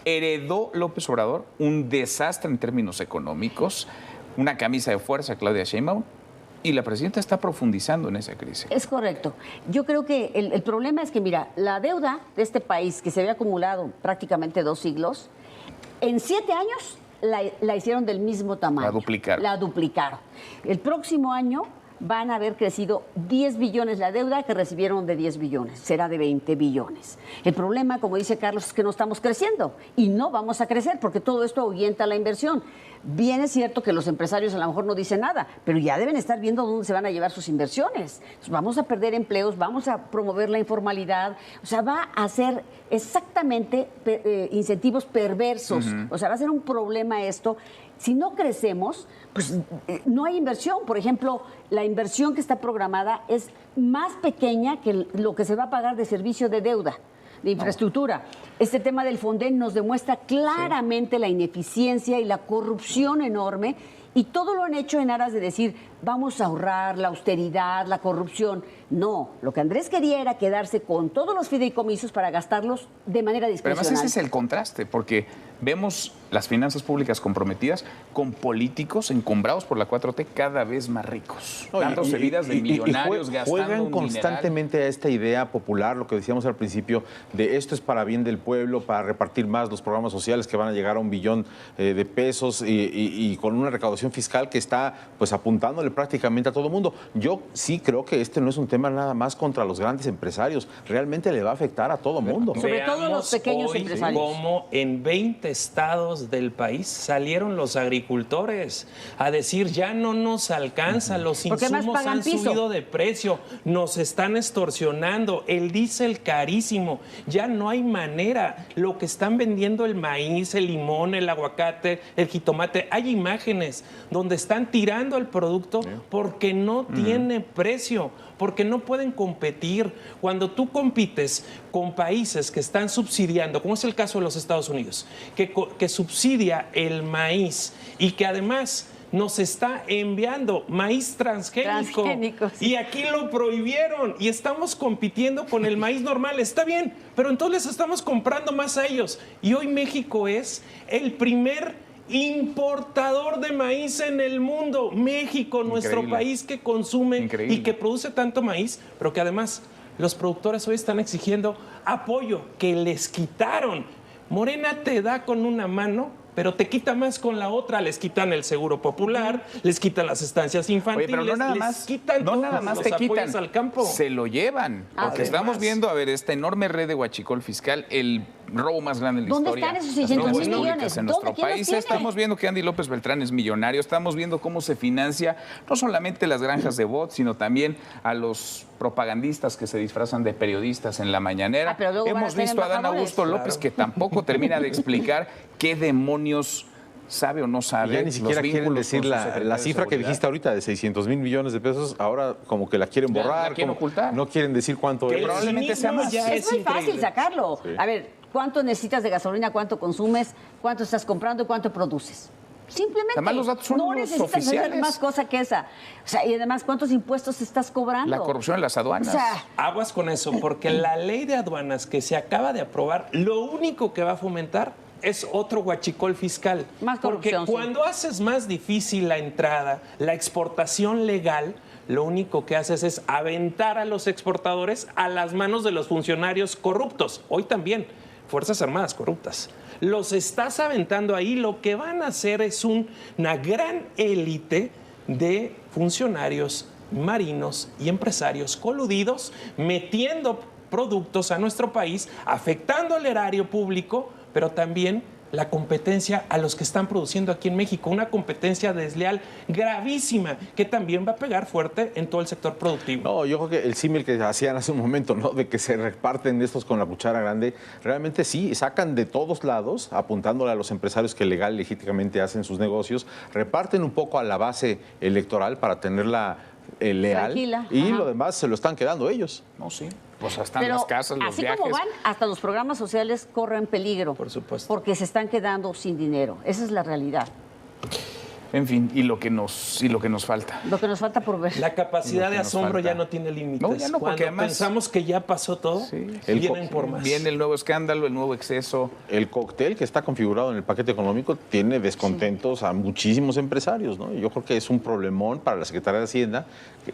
heredó López Obrador un desastre en términos económicos, una camisa de fuerza, Claudia Sheinbaum, y la presidenta está profundizando en esa crisis. Es correcto. Yo creo que el problema es que, mira, la deuda de este país, que se había acumulado prácticamente 2 siglos, en 7 años la hicieron del mismo tamaño. La duplicaron. El próximo año van a haber crecido 10 billones la deuda que recibieron de 10 billones. Será de 20 billones. El problema, como dice Carlos, es que no estamos creciendo y no vamos a crecer porque todo esto ahuyenta la inversión. Bien es cierto que los empresarios a lo mejor no dicen nada, pero ya deben estar viendo dónde se van a llevar sus inversiones. Entonces, vamos a perder empleos, vamos a promover la informalidad. O sea, va a ser exactamente incentivos perversos. O sea, va a ser un problema esto. Si no crecemos, pues no hay inversión. Por ejemplo, la inversión que está programada es más pequeña que lo que se va a pagar de servicio de deuda, de infraestructura. Este tema del Fonden nos demuestra claramente la ineficiencia y la corrupción enorme, y todo lo han hecho en aras de decir, vamos a ahorrar la austeridad, la corrupción. No, lo que Andrés quería era quedarse con todos los fideicomisos para gastarlos de manera discrecional. Pero además ese es el contraste, porque vemos las finanzas públicas comprometidas con políticos encumbrados por la 4T cada vez más ricos, dándose vidas de millonarios, gastando juegan constantemente a esta idea popular, lo que decíamos al principio, de esto es para bien del pueblo, para repartir más los programas sociales que van a llegar a $1 billón de pesos y con una recaudación fiscal que está pues apuntándole prácticamente a todo el mundo. Yo sí creo que este no es un tema nada más contra los grandes empresarios, realmente le va a afectar a todo el mundo. Sobre todo los pequeños empresarios. Como en 20 estados del país salieron los agricultores a decir ya no nos alcanza, los insumos han subido de precio, nos están extorsionando, el diésel carísimo, ya no hay manera, lo que están vendiendo el maíz, el limón, el aguacate, el jitomate, hay imágenes donde están tirando el producto porque no tiene precio, porque no pueden competir. Cuando tú compites con países que están subsidiando, como es el caso de los Estados Unidos, que subsidia el maíz y que además nos está enviando maíz transgénico. Y aquí lo prohibieron y estamos compitiendo con el maíz normal. Está bien, pero entonces les estamos comprando más a ellos. Y hoy México es el primer importador de maíz en el mundo. México, nuestro país que consume y que produce tanto maíz, pero que además los productores hoy están exigiendo apoyo que les quitaron. Morena te da con una mano, pero te quita más con la otra. Les quitan el seguro popular, les quitan las estancias infantiles, pero no nada les más, quitan no todos nada más los te apoyos quitan, al campo. se lo llevan. Porque estamos viendo, esta enorme red de huachicol fiscal, el robo más grande en la ¿Dónde historia. están esos 600,000 millones? En nuestro país estamos viendo que Andy López Beltrán es millonario, estamos viendo cómo se financia no solamente las granjas de bots, sino también a los propagandistas que se disfrazan de periodistas en la mañanera. Hemos visto a Adán Augusto López que tampoco termina de explicar qué demonios sabe o no sabe. Ya ni siquiera quieren decir la cifra que dijiste ahorita de 600,000 millones de pesos, ahora como que la quieren borrar, la quieren ocultar. No quieren decir cuánto es. Probablemente sea más. Es muy fácil sacarlo. Sí. A ver, ¿cuánto necesitas de gasolina? ¿Cuánto consumes? ¿Cuánto estás comprando y cuánto produces? Simplemente. Además, los datos son no los necesitas oficiales. hacer más cosa que esa. O sea, y además, ¿cuántos impuestos estás cobrando? La corrupción en las aduanas. O sea, aguas con eso, porque la ley de aduanas que se acaba de aprobar, lo único que va a fomentar es otro huachicol fiscal. Más porque corrupción, cuando haces más difícil la entrada, la exportación legal, lo único que haces es aventar a los exportadores a las manos de los funcionarios corruptos. Hoy también, Fuerzas Armadas corruptas. Los estás aventando ahí, lo que van a hacer es una gran élite de funcionarios marinos y empresarios coludidos, metiendo productos a nuestro país, afectando el erario público, pero también la competencia a los que están produciendo aquí en México, una competencia desleal gravísima que también va a pegar fuerte en todo el sector productivo. No, yo creo que el símil que hacían hace un momento, ¿no? De que se reparten estos con la cuchara grande, realmente sí, sacan de todos lados, apuntándole a los empresarios que legal y legítimamente hacen sus negocios, reparten un poco a la base electoral para tenerla leal. Tranquila, y ajá. lo demás se lo están quedando ellos. No, sí. Pues hasta pero las casas, los así viajes. como van, hasta los programas sociales corren peligro. Por supuesto. Porque se están quedando sin dinero. Esa es la realidad. En fin, y lo que nos falta. Lo que nos falta por ver. La capacidad Lo que de nos asombro falta. ya no tiene límites. No, ya no, porque Cuando además pensamos que ya pasó todo, vienen por más. Viene el nuevo escándalo, el nuevo exceso. El cóctel que está configurado en el paquete económico tiene descontentos a muchísimos empresarios, ¿no? Yo creo que es un problemón para la Secretaría de Hacienda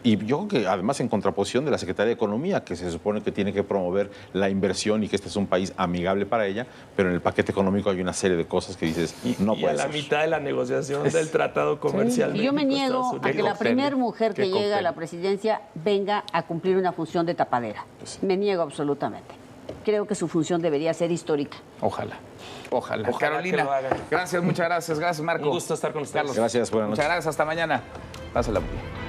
y yo creo que además en contraposición de la Secretaría de Economía, que se supone que tiene que promover la inversión y que este es un país amigable para ella, pero en el paquete económico hay una serie de cosas que dices, no y puede a la ser. mitad de la negociación del tratado comercial. Y yo me niego México-Estados a que Unidos. la primera mujer que Qué llega a cóctel. la presidencia venga a cumplir una función de tapadera. Me niego absolutamente. Creo que su función debería ser histórica. Ojalá. Ojalá. Ojalá Carolina, que lo hagan. gracias, muchas gracias. Gracias, Marco. Un gusto estar con ustedes. Carlos. Gracias, buenas noches. Muchas gracias, hasta mañana. Pásala muy bien.